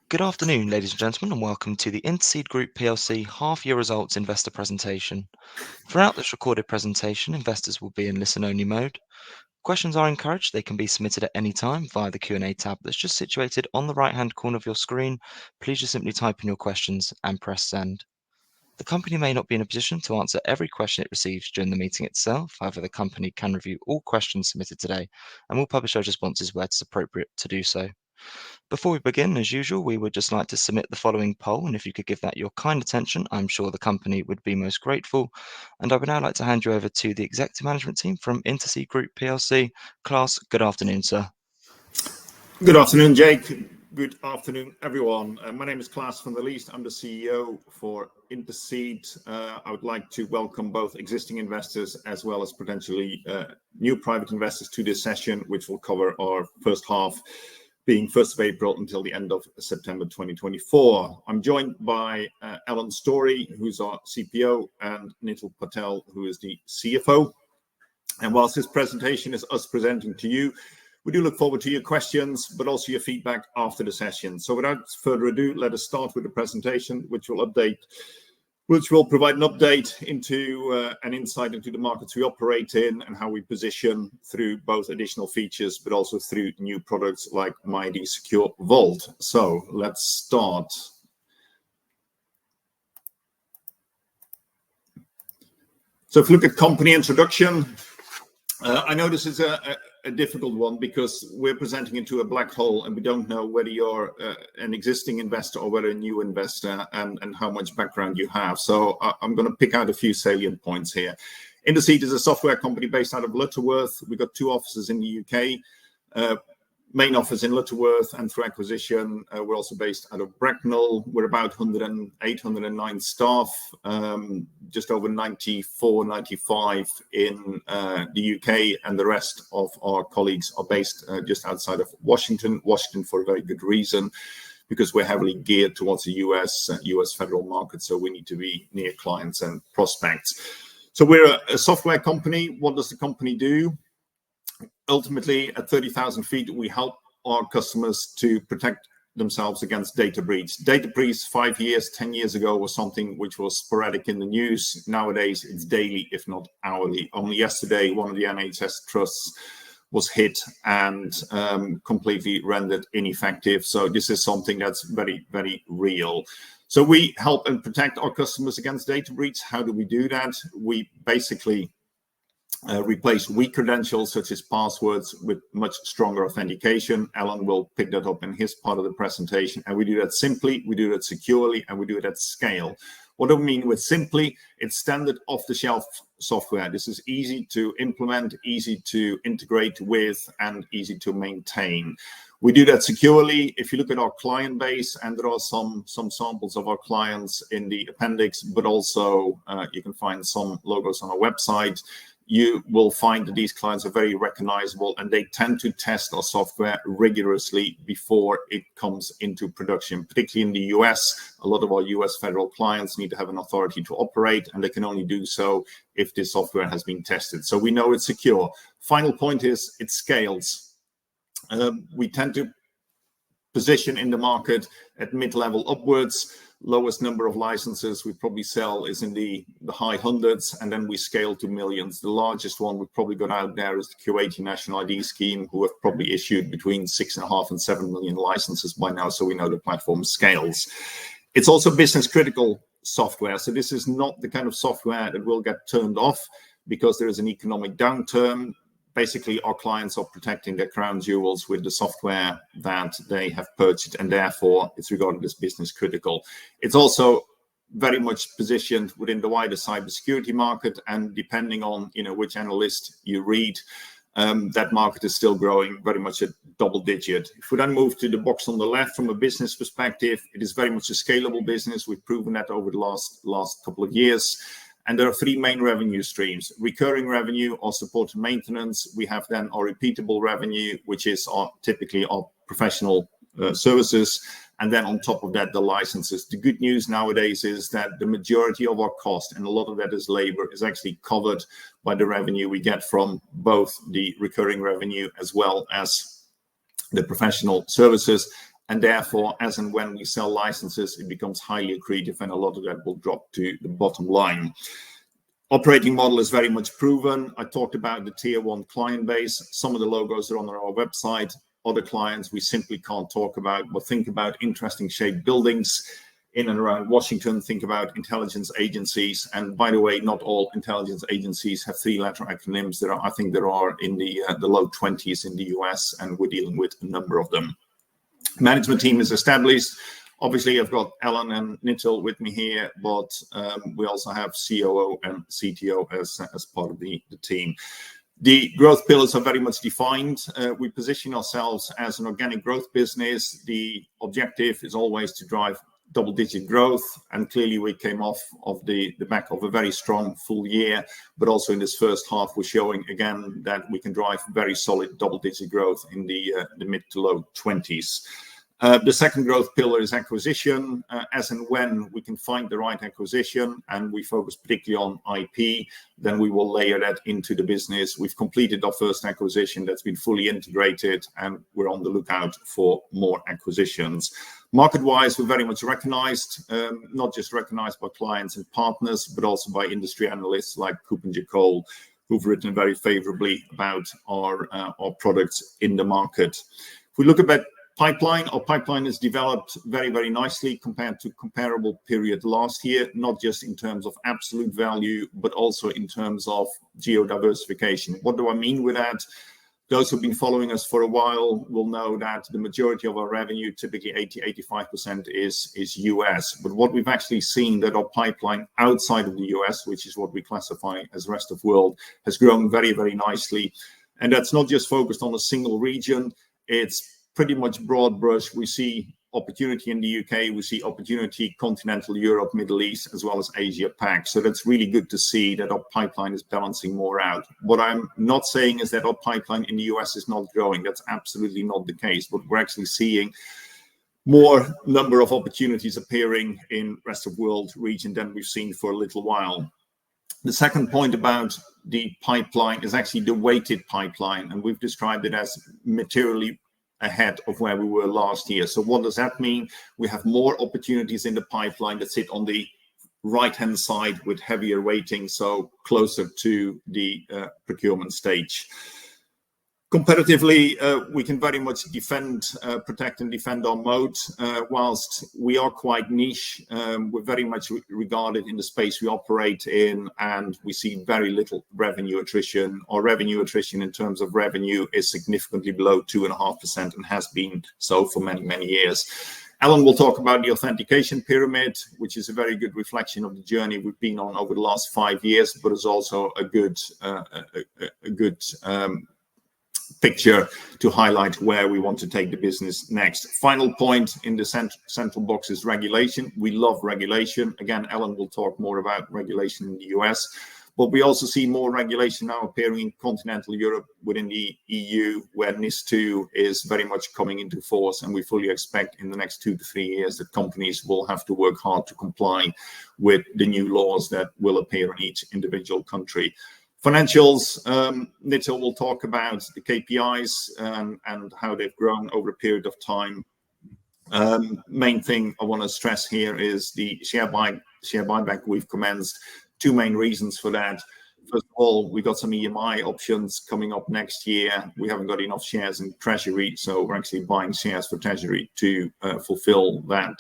Good afternoon, ladies and gentlemen, and welcome to the INTERCEDE Group PLC half-year results investor presentation. Throughout this recorded presentation, investors will be in listen-only mode. Questions are encouraged. They can be submitted at any time via the Q&A tab that's just situated on the right-hand corner of your screen. Please just simply type in your questions and press send. The company may not be in a position to answer every question it receives during the meeting itself. However, the company can review all questions submitted today and will publish those responses where it's appropriate to do so. Before we begin, as usual, we would just like to submit the following poll, and if you could give that your kind attention, I'm sure the company would be most grateful. And I would now like to hand you over to the executive management team from INTERCEDE Group PLC. Class, good afternoon, sir. Good afternoon, Jake. Good afternoon, everyone. My name is Klaas van der Liest. I'm the CEO for INTERCEDE. I would like to welcome both existing investors as well as potentially new private investors to this session, which will cover our first half, being 1st of April until the end of September 2024. I'm joined by Alan Story, who's our CPO, and Nitul Patel, who is the CFO. And whilst this presentation is us presenting to you, we do look forward to your questions, but also your feedback after the session. So without further ado, let us start with the presentation, which will provide an update into an insight into the markets we operate in and how we position through both additional features, but also through new products like MyD Secure Vault. So let's start. So if you look at company introduction, I know this is a difficult one because we're presenting into a black hole and we don't know whether you're an existing investor or whether a new investor and how much background you have. So I'm going to pick out a few salient points here. INTERCEDE is a software company based out of Lutterworth. We've got 2 offices in the UK, main office in Lutterworth, and through acquisition, we're also based out of Bracknell. We're about 108, 109 staff, just over 94, 95 in the UK, and the rest of our colleagues are based just outside of Washington for a very good reason, because we're heavily geared towards the US federal market, so we need to be near clients and prospects. So we're a software company. What does the company do? Ultimately, at 30,000 feet, we help our customers to protect themselves against data breach. Data breach 5 years, 10 years ago was something which was sporadic in the news. Nowadays, it's daily, if not hourly. Only yesterday, one of the NHS trusts was hit and completely rendered ineffective. So this is something that's very, very real. So we help and protect our customers against data breach. How do we do that? We basically replace weak credentials such as passwords with much stronger authentication. Alan will pick that up in his part of the presentation. And we do that simply, we do that securely, and we do it at scale. What do we mean with simply? It's standard off-the-shelf software. This is easy to implement, easy to integrate with, and easy to maintain. We do that securely. If you look at our client base, and there are some samples of our clients in the appendix, but also you can find some logos on our website, you will find that these clients are very recognizable and they tend to test our software rigorously before it comes into production. Particularly in the US, a lot of our US federal clients need to have an authority to operate, and they can only do so if this software has been tested. So we know it's secure. Final point is it scales. We tend to position in the market at mid-level upwards. Lowest number of licenses we probably sell is in the high hundreds, and then we scale to millions. The largest one we've probably got out there is the Kuwaiti National ID Scheme, who have probably issued between 6.5 and 7 million licenses by now, so we know the platform scales. It's also business critical software, so this is not the kind of software that will get turned off because there is an economic downturn. Basically, our clients are protecting their crown jewels with the software that they have purchased, and therefore it's regarded as business critical. It's also very much positioned within the wider cybersecurity market, and depending on which analyst you read, that market is still growing very much at double digit. If we then move to the box on the left from a business perspective, it is very much a scalable business. We've proven that over the last couple of years. And there are 3 main revenue streams: recurring revenue or support and maintenance. We have then our repeatable revenue, which is typically our professional services. And then on top of that, the licenses. The good news nowadays is that the majority of our cost, and a lot of that is labor, is actually covered by the revenue we get from both the recurring revenue as well as the professional services. and therefore, as and when we sell licenses, it becomes highly accretive, and a lot of that will drop to the bottom line. Operating model is very much proven. I talked about the tier 1 client base. Some of the logos are on our website. Other clients we simply can't talk about, but think about interesting shaped buildings in and around Washington. Think about intelligence agencies. And by the way, not all intelligence agencies have 3-letter acronyms. I think there are in the low 20s in the US, and we're dealing with a number of them. Management team is established. Obviously, I've got Alan and Nitil with me here, but we also have COO and CTO as part of the team. The growth pillars are very much defined. We position ourselves as an organic growth business. The objective is always to drive double-digit growth, and clearly we came off of the back of a very strong full year, but also in this first half we're showing again that we can drive very solid double-digit growth in the mid to low 20s. The second growth pillar is acquisition. As and when we can find the right acquisition, and we focus particularly on IP, then we will layer that into the business. We've completed our first acquisition that's been fully integrated, and we're on the lookout for more acquisitions. Market-wise, we're very much recognized, not just recognized by clients and partners, but also by industry analysts like Cooper & Cole, who've written very favorably about our products in the market. If we look at pipeline, our pipeline has developed very, very nicely compared to comparable period last year, not just in terms of absolute value, but also in terms of geo-diversification. What do I mean with that? Those who've been following us for a while will know that the majority of our revenue, typically 80-85%, is US. But what we've actually seen that our pipeline outside of the US, which is what we classify as rest of world, has grown very, very nicely. And that's not just focused on a single region. It's pretty much broad brush. We see opportunity in the UK, we see opportunity continental Europe, Middle East, as well as Asia Pac. So that's really good to see that our pipeline is balancing more out. What I'm not saying is that our pipeline in the US is not growing. That's absolutely not the case, but we're actually seeing more number of opportunities appearing in rest of world region than we've seen for a little while. The second point about the pipeline is actually the weighted pipeline, and we've described it as materially ahead of where we were last year. So what does that mean? We have more opportunities in the pipeline that sit on the right-hand side with heavier weighting, so closer to the procurement stage. Competitively, we can very much protect and defend our moat. Whilst we are quite niche, we're very much regarded in the space we operate in, and we see very little revenue attrition. Our revenue attrition in terms of revenue is significantly below 2.5% and has been so for many, many years. Alan will talk about the authentication pyramid, which is a very good reflection of the journey we've been on over the last 5 years, but is also a good picture to highlight where we want to take the business next. Final point in the central box is regulation. We love regulation. Again, Alan will talk more about regulation in the US, but we also see more regulation now appearing in continental Europe within the EU, where NIS2 is very much coming into force, and we fully expect in the next 2 to 3 years that companies will have to work hard to comply with the new laws that will appear in each individual country. Financials, Nitil will talk about the KPIs and how they've grown over a period of time. Main thing I want to stress here is the share buyback we've commenced. 2 main reasons for that. First of all, we got some EMI options coming up next year. We haven't got enough shares in Treasury, so we're actually buying shares for Treasury to fulfill that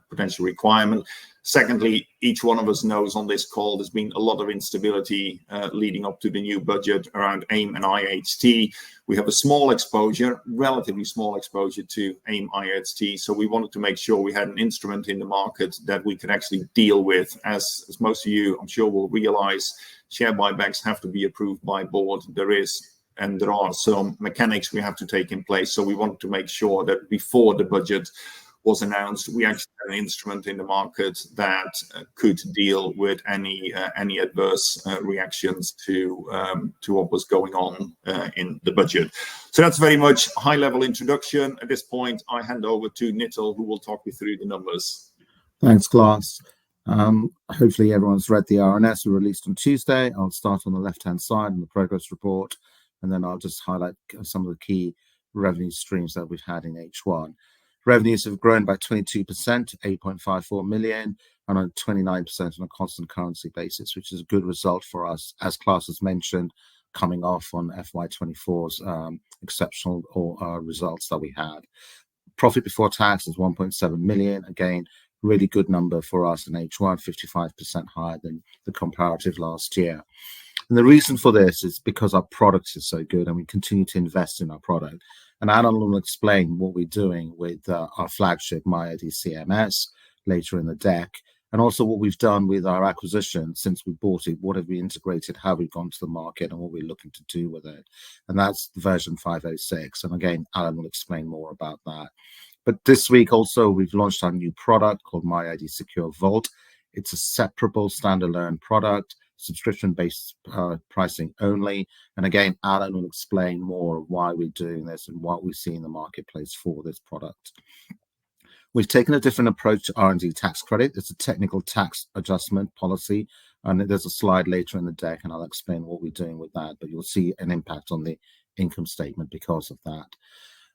potential requirement. Secondly, each one of us knows on this call there's been a lot of instability leading up to the new budget around AIM and IHT. We have a small exposure, relatively small exposure to AIM IHT, so we wanted to make sure we had an instrument in the market that we could actually deal with. As most of you, I'm sure, will realize, share buybacks have to be approved by board. There are some mechanics we have to take in place, so we wanted to make sure that before the budget was announced, we actually had an instrument in the market that could deal with any adverse reactions to what was going on in the budget. So that's very much a high-level introduction. At this point, I hand over to Nitil, who will talk you through the numbers. Thanks, Klaas. Hopefully everyone's read the RNS we released on Tuesday. I'll start on the left-hand side in the progress report, and then I'll just highlight some of the key revenue streams that we've had in H1. Revenues have grown by 22% to 8.54 million and on 29% on a constant currency basis, which is a good result for us, as Klaus has mentioned, coming off on FY24's exceptional results that we had. Profit before tax is 1.7 million. Again, really good number for us in H1, 55% higher than the comparative last year. And the reason for this is because our product is so good and we continue to invest in our product. And Alan will explain what we're doing with our flagship MyID CMS later in the deck, and also what we've done with our acquisition since we bought it, what have we integrated, how we've gone to the market, and what we're looking to do with it. And that's version 506. And again, Alan will explain more about that. But this week also, we've launched our new product called MyID Secure Vault. It's a separable standalone product, subscription-based pricing only. And again, Alan will explain more of why we're doing this and what we see in the marketplace for this product. We've taken a different approach to R&D tax credit. It's a technical tax adjustment policy, and there's a slide later in the deck, and I'll explain what we're doing with that, but you'll see an impact on the income statement because of that.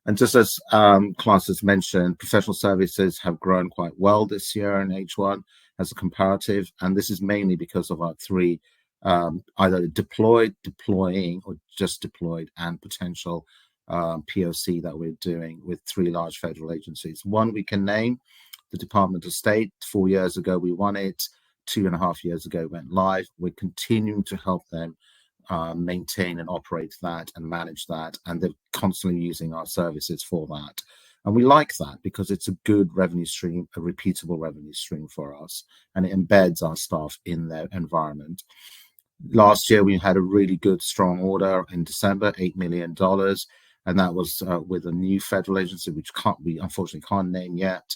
And just as Klaus has mentioned, professional services have grown quite well this year in H1 as a comparative, and this is mainly because of our three either deployed, deploying, or just deployed and potential POC that we're doing with three large federal agencies. One we can name, the Department of State. 4 years ago we won it, 2.5 years ago went live. We're continuing to help them maintain and operate that and manage that, and they're constantly using our services for that. And we like that because it's a good revenue stream, a repeatable revenue stream for us, and it embeds our staff in their environment. Last year we had a really good strong order in December, $8 million, and that was with a new federal agency, which we unfortunately can't name yet,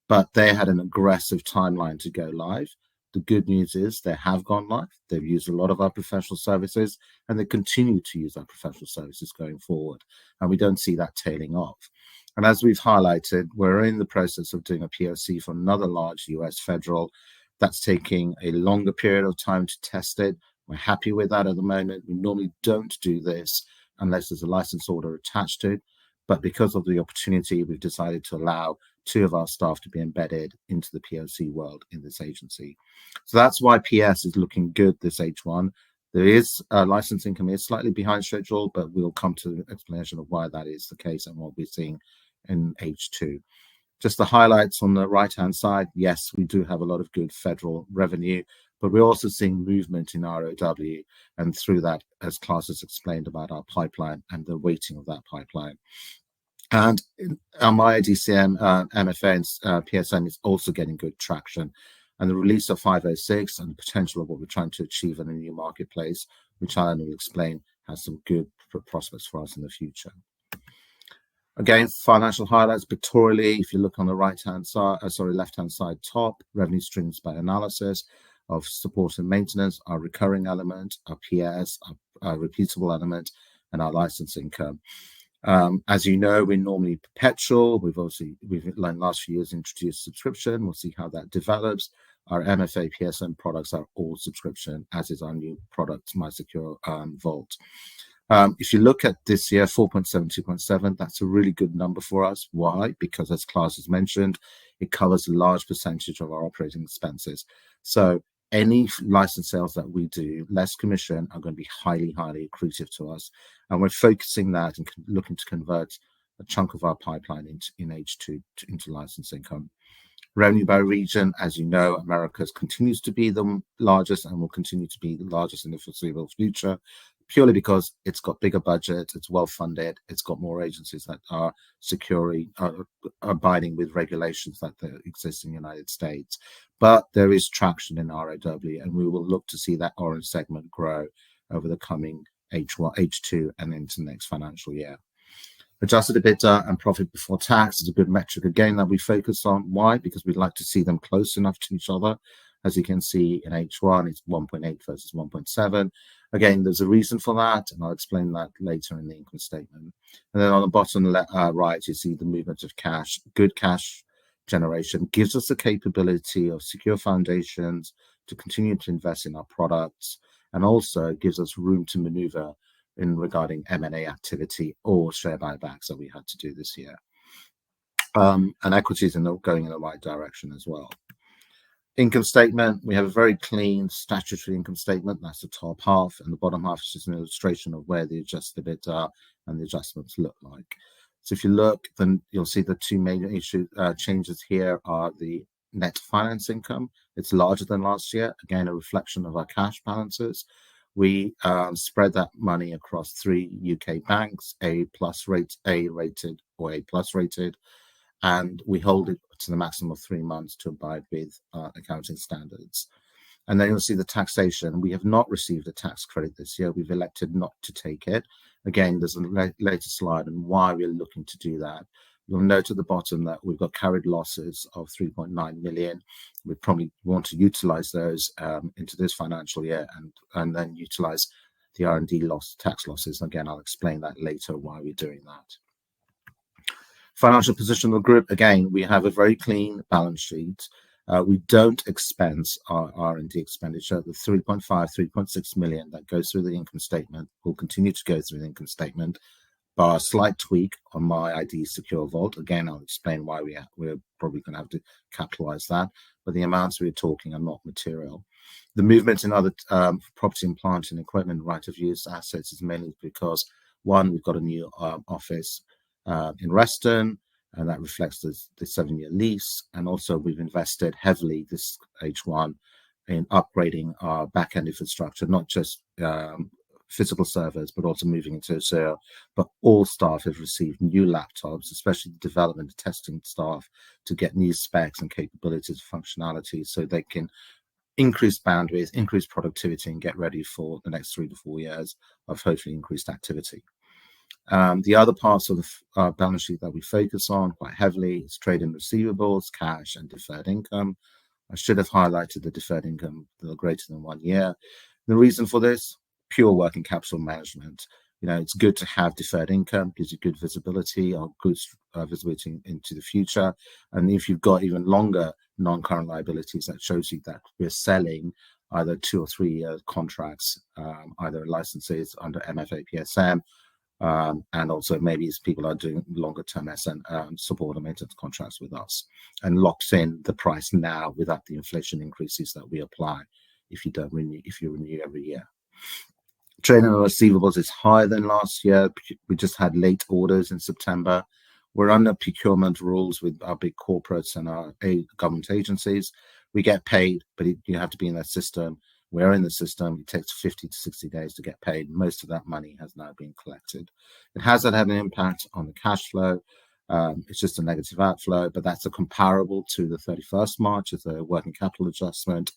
but they had an aggressive timeline to go live. The good news is they have gone live. They've used a lot of our professional services, and they continue to use our professional services going forward, and we don't see that tailing off. And as we've highlighted, we're in the process of doing a POC for another large US federal. That's taking a longer period of time to test it. We're happy with that at the moment. We normally don't do this unless there's a license order attached to it. But because of the opportunity, we've decided to allow 2 of our staff to be embedded into the POC world in this agency. So that's why PS is looking good this H1. There is license income is slightly behind schedule, but we'll come to the explanation of why that is the case and what we're seeing in H2. Just the highlights on the right-hand side. Yes, we do have a lot of good federal revenue, but we're also seeing movement in ROW, and through that, as Klaus has explained about our pipeline and the weighting of that pipeline. And our MyIDCM, MFA, and PSM is also getting good traction. And the release of 506 and the potential of what we're trying to achieve in a new marketplace, which Alan will explain, has some good prospects for us in the future. Again, financial highlights pictorially. If you look on the left-hand side top, revenue streams by analysis of support and maintenance, our recurring element, our PS, our repeatable element, and our license income. As you know, we're normally perpetual. We've learned last few years introduced subscription. We'll see how that develops. Our MFA PSM products are all subscription, as is our new product, MySecure Vault. If you look at this year, 4.7, 2.7, that's a really good number for us. Why? Because as Klaus has mentioned, it covers a large percentage of our operating expenses. So any license sales that we do, less commission, are going to be highly, highly accretive to us. And we're focusing that and looking to convert a chunk of our pipeline in H2 into license income. Revenue by region, as you know, Americas continues to be the largest and will continue to be the largest in the foreseeable future, purely because it's got bigger budget, it's well funded, it's got more agencies that are abiding with regulations that exist in the United States. But there is traction in ROW, and we will look to see that orange segment grow over the coming H2 and into the next financial year. Adjusted EBITDA and profit before tax is a good metric again that we focus on. Why? Because we'd like to see them close enough to each other. As you can see in H1, it's 1.8 versus 1.7. Again, there's a reason for that, and I'll explain that later in the income statement. And then on the bottom right, you see the movement of cash. Good cash generation gives us the capability of secure foundations to continue to invest in our products, and also gives us room to maneuver in regarding M&A activity or share buybacks that we had to do this year. and equities are going in the right direction as well. Income statement, we have a very clean statutory income statement. That's the top half, and the bottom half is just an illustration of where the adjusted EBITDA and the adjustments look like. So if you look, then you'll see the two major changes here are the net finance income. It's larger than last year, again, a reflection of our cash balances. We spread that money across 3 UK banks, A+ rated or A+ rated, and we hold it to the maximum of 3 months to abide with accounting standards. And then you'll see the taxation. We have not received a tax credit this year. We've elected not to take it. Again, there's a later slide on why we're looking to do that. You'll note at the bottom that we've got carried losses of 3.9 million. We probably want to utilize those into this financial year and then utilize the R&D tax losses. Again, I'll explain that later why we're doing that. Financial position of the group, again, we have a very clean balance sheet. We don't expense our R&D expenditure. The 3.6 million that goes through the income statement will continue to go through the income statement, bar a slight tweak on My ID Secure Vault. Again, I'll explain why we're probably going to have to capitalize that, but the amounts we're talking are not material. The movement in other property and plant and equipment right of use assets is mainly because, one, we've got a new office in Reston, and that reflects the 7-year lease. And also we've invested heavily this H1 in upgrading our back-end infrastructure, not just physical servers, but also moving into Azure. But all staff have received new laptops, especially the development and testing staff, to get new specs and capabilities and functionality so they can increase bandwidth, increase productivity, and get ready for the next 3 to 4 years of hopefully increased activity. The other parts of the balance sheet that we focus on quite heavily is trade and receivables, cash, and deferred income. I should have highlighted the deferred income that are greater than 1 year. The reason for this, pure working capital management. It's good to have deferred income, gives you good visibility or good visibility into the future. And if you've got even longer non-current liabilities, that shows you that we're selling either 2 or 3 year contracts, either licenses under MFA PSM, and also maybe people are doing longer term support and maintenance contracts with us, and locks in the price now without the inflation increases that we apply if you renew every year. Trade and receivables is higher than last year. We just had late orders in September. We're under procurement rules with our big corporates and our government agencies. We get paid, but you have to be in that system. We're in the system. It takes 50 to 60 days to get paid. Most of that money has now been collected. It hasn't had an impact on the cash flow. It's just a negative outflow, but that's a comparable to the 31st March as a working capital adjustment.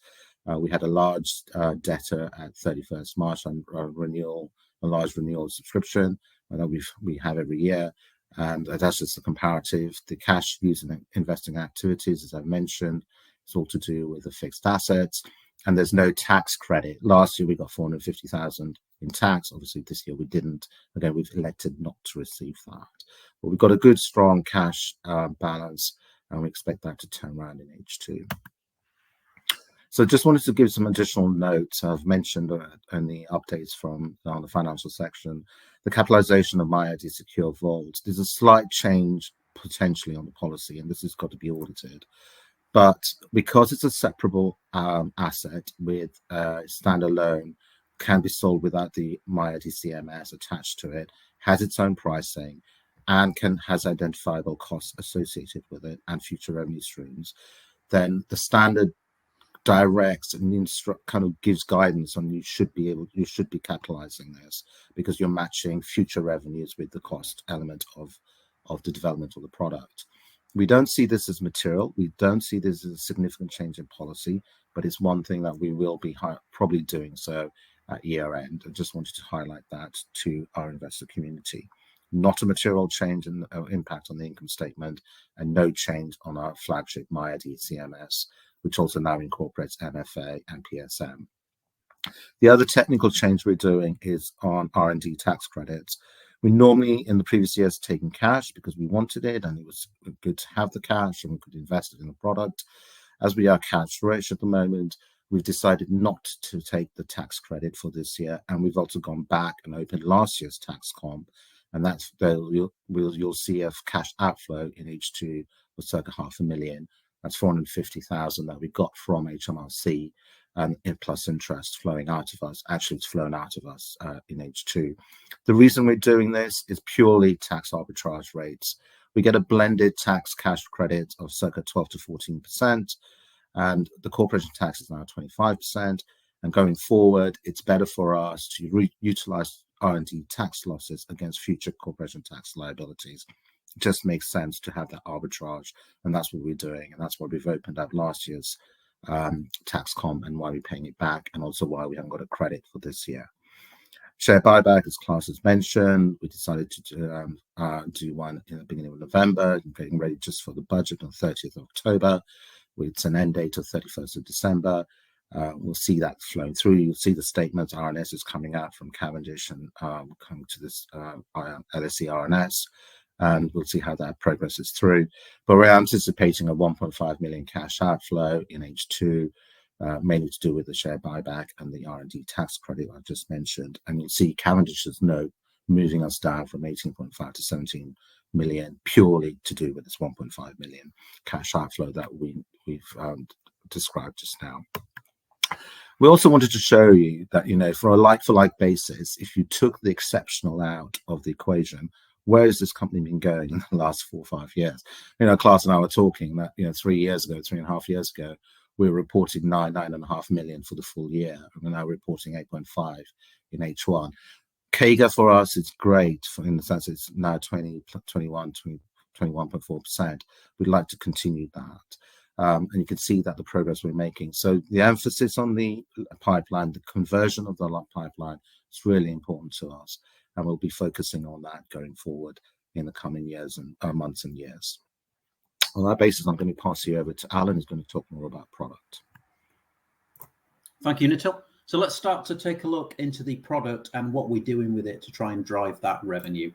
We had a large debtor at 31st March on a large renewal subscription that we have every year. And that's just a comparative. The cash used in investing activities, as I've mentioned, it's all to do with the fixed assets. And there's no tax credit. Last year we got 450,000 in tax. Obviously this year we didn't. Again, we've elected not to receive that. But we've got a good, strong cash balance, and we expect that to turn around in H2. So just wanted to give some additional notes. I've mentioned in the updates on the financial section, the capitalization of My ID Secure Vault. There's a slight change potentially on the policy, and this has got to be audited. But because it's a separable asset with standalone, can be sold without the My ID CMS attached to it, has its own pricing, and has identifiable costs associated with it and future revenue streams, then the standard directs and kind of gives guidance on you should be capitalizing this because you're matching future revenues with the cost element of the development of the product. We don't see this as material. We don't see this as a significant change in policy, but it's one thing that we will be probably doing so at year end. I just wanted to highlight that to our investor community. Not a material change in impact on the income statement, and no change on our flagship My ID CMS, which also now incorporates MFA and PSM. The other technical change we're doing is on R&D tax credits. We normally, in the previous years, taken cash because we wanted it and it was good to have the cash and we could invest it in the product. As we are cash rich at the moment, we've decided not to take the tax credit for this year, and we've also gone back and opened last year's tax comp and that's you'll see a cash outflow in H2 of circa £500,000. That's 450,000 that we got from HMRC, plus interest flowing out of us. Actually, it's flown out of us in H2. The reason we're doing this is purely tax arbitrage rates. We get a blended tax cash credit of circa 12 to 14%, and the corporation tax is now 25%. And going forward, it's better for us to utilize R&D tax losses against future corporation tax liabilities. It just makes sense to have that arbitrage, and that's what we're doing, and that's why we've opened up last year's tax comp and why we're paying it back, and also why we haven't got a credit for this year. Share buyback, as Klaus has mentioned, we decided to do one in the beginning of November, getting ready just for the budget on 30th of October. It's an end date of 31st of December. We'll see that flowing through. You'll see the statements. RNS is coming out from Cavendish and coming to this LSE RNS, and we'll see how that progresses through. But we're anticipating a 1.5 million cash outflow in H2, mainly to do with the share buyback and the R&D tax credit I just mentioned. And you'll see Cavendish's note moving us down from 18.5 to 17 million, purely to do with this 1.5 million cash outflow that we've described just now. We also wanted to show you that, for a like-for-like basis, if you took the exceptional out of the equation, where has this company been going in the last 4 or 5 years? Klaus and I were talking that, 3.5 years ago, we were reporting 9.5 million for the full year, and we're now reporting 8.5 in H1. CAGR for us is great, in the sense it's now 21.4%. We'd like to continue that. And you can see that the progress we're making. So the emphasis on the pipeline, the conversion of the pipeline is really important to us. And we'll be focusing on that going forward in the coming years and months and years. On that basis, I'm going to pass you over to Alan, who's going to talk more about product. Thank you, Nitil. So let's start to take a look into the product and what we're doing with it to try and drive that revenue.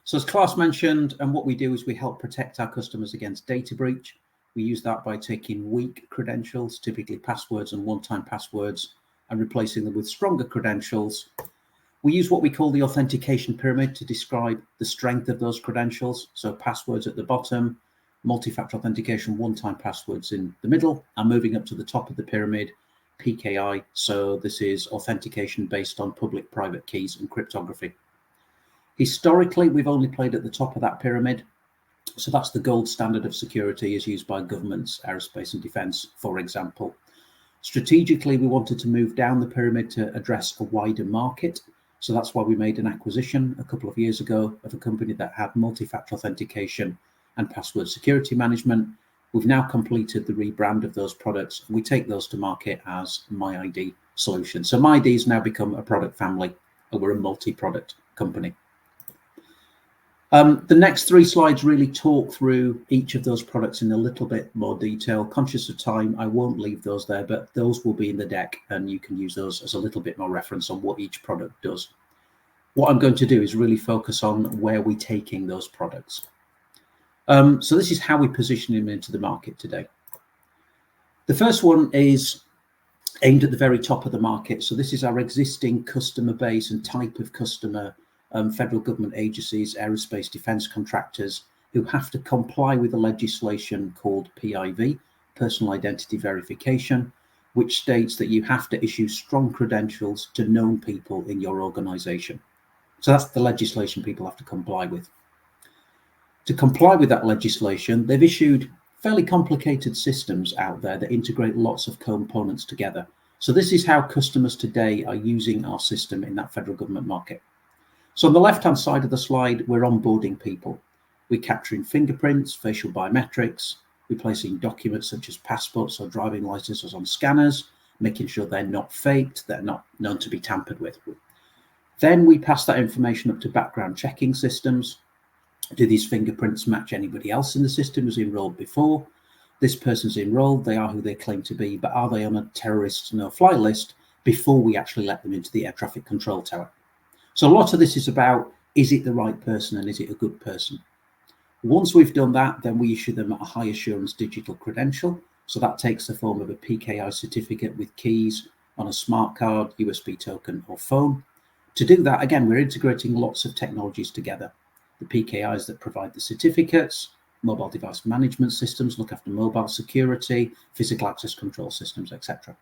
So as Klaus mentioned, and what we do is we help protect our customers against data breach. We use that by taking weak credentials, typically passwords and one-time passwords, and replacing them with stronger credentials. We use what we call the authentication pyramid to describe the strength of those credentials. So passwords at the bottom, multi-factor authentication, one-time passwords in the middle, and moving up to the top of the pyramid, PKI. So this is authentication based on public-private keys and cryptography. Historically, we've only played at the top of that pyramid. So that's the gold standard of security as used by governments, aerospace and defense, for example. Strategically, we wanted to move down the pyramid to address a wider market. So that's why we made an acquisition a couple of years ago of a company that had multi-factor authentication and password security management. We've now completed the rebrand of those products, and we take those to market as MyID solution. So MyID has now become a product family, and we're a multi-product company. The next 3 slides really talk through each of those products in a little bit more detail. Conscious of time, I won't leave those there, but those will be in the deck, and you can use those as a little bit more reference on what each product does. What I'm going to do is really focus on where we're taking those products. So this is how we position them into the market today. The first one is aimed at the very top of the market. So this is our existing customer base and type of customer, federal government agencies, aerospace defense contractors, who have to comply with a legislation called PIV, Personal Identity Verification, which states that you have to issue strong credentials to known people in your organization. So that's the legislation people have to comply with. To comply with that legislation, they've issued fairly complicated systems out there that integrate lots of components together. So this is how customers today are using our system in that federal government market. So on the left-hand side of the slide, we're onboarding people. We're capturing fingerprints, facial biometrics, replacing documents such as passports or driving licenses on scanners, making sure they're not faked, they're not known to be tampered with. Then we pass that information up to background checking systems. Do these fingerprints match anybody else in the system who's enrolled before? This person's enrolled, they are who they claim to be, but are they on a terrorist no-fly list before we actually let them into the air traffic control tower? So a lot of this is about, is it the right person and is it a good person? Once we've done that, then we issue them a high assurance digital credential. So that takes the form of a PKI certificate with keys on a smart card, USB token or phone. To do that, again, we're integrating lots of technologies together. The PKIs that provide the certificates, mobile device management systems, look after mobile security, physical access control systems, etc.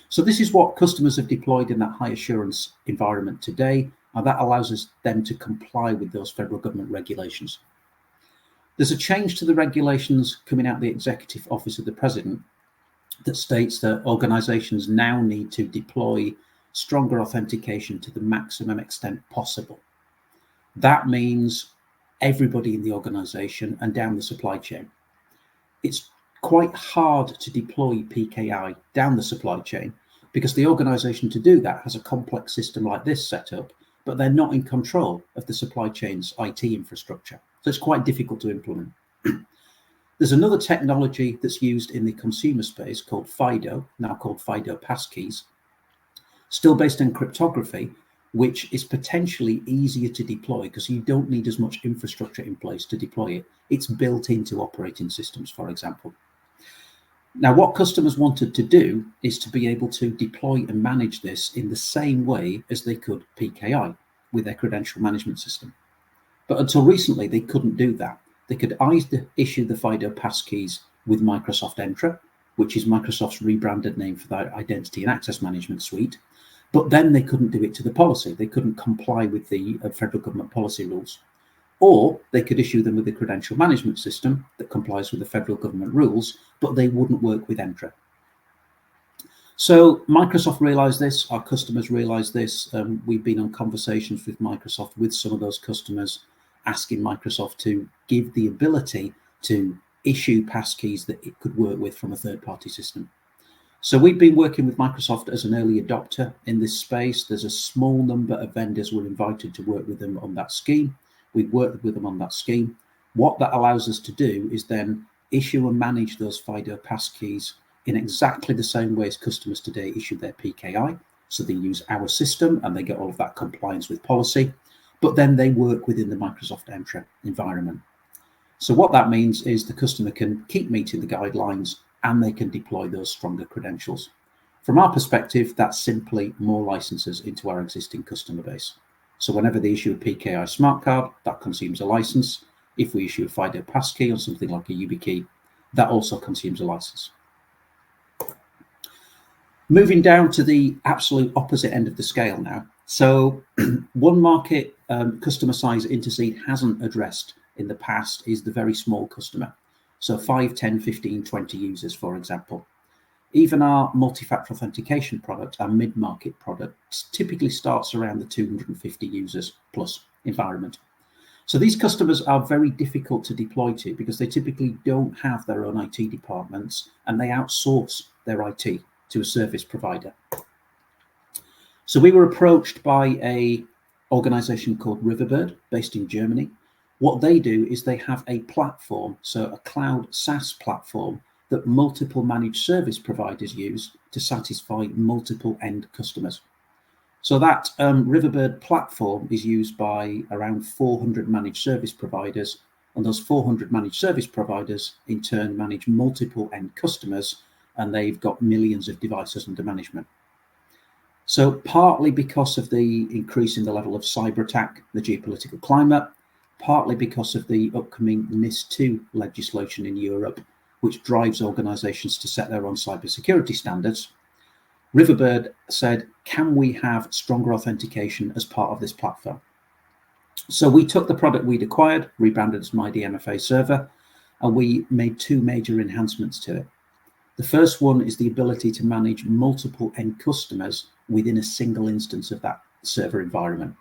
So this is what customers have deployed in that high assurance environment today, and that allows them to comply with those federal government regulations. There's a change to the regulations coming out of the Executive Office of the President that states that organizations now need to deploy stronger authentication to the maximum extent possible. That means everybody in the organization and down the supply chain. It's quite hard to deploy PKI down the supply chain because the organization to do that has a complex system like this set up, but they're not in control of the supply chain's IT infrastructure. So it's quite difficult to implement. There's another technology that's used in the consumer space called FIDO, now called FIDO passkeys, still based on cryptography, which is potentially easier to deploy because you don't need as much infrastructure in place to deploy it. It's built into operating systems, for example. Now, what customers wanted to do is to be able to deploy and manage this in the same way as they could PKI with their credential management system. But until recently, they couldn't do that. They could either issue the FIDO passkeys with Microsoft Entra, which is Microsoft's rebranded name for their identity and access management suite, but then they couldn't do it to the policy. They couldn't comply with the federal government policy rules. Or they could issue them with a credential management system that complies with the federal government rules, but they wouldn't work with Entra. So Microsoft realized this, our customers realized this. We've been on conversations with Microsoft, with some of those customers, asking Microsoft to give the ability to issue passkeys that it could work with from a third-party system. So we've been working with Microsoft as an early adopter in this space. There's a small number of vendors were invited to work with them on that scheme. We've worked with them on that scheme. What that allows us to do is then issue and manage those FIDO passkeys in exactly the same way as customers today issue their PKI. So they use our system and they get all of that compliance with policy, but then they work within the Microsoft Entra environment. So what that means is the customer can keep meeting the guidelines and they can deploy those stronger credentials. From our perspective, that's simply more licenses into our existing customer base. So whenever they issue a PKI smart card, that consumes a license. If we issue a FIDO passkey or something like a YubiKey, that also consumes a license. Moving down to the absolute opposite end of the scale now. So one market customer size Intercede hasn't addressed in the past is the very small customer. So 5, 10, 15, 20 users, for example. Even our multi-factor authentication product, our mid-market product, typically starts around the 250 users plus environment. So these customers are very difficult to deploy to because they typically don't have their own IT departments and they outsource their IT to a service provider. So we were approached by an organization called Riverbird based in Germany. What they do is they have a platform, so a cloud SaaS platform that multiple managed service providers use to satisfy multiple end customers. So that Riverbird platform is used by around 400 managed service providers, and those 400 managed service providers in turn manage multiple end customers, and they've got millions of devices under management. So partly because of the increase in the level of cyber attack, the geopolitical climate, partly because of the upcoming NIS2 legislation in Europe, which drives organizations to set their own cybersecurity standards, Riverbird said, can we have stronger authentication as part of this platform? So we took the product we'd acquired, rebranded as MyDMFA Server, and we made two major enhancements to it. The first one is the ability to manage multiple end customers within a single instance of that server environment.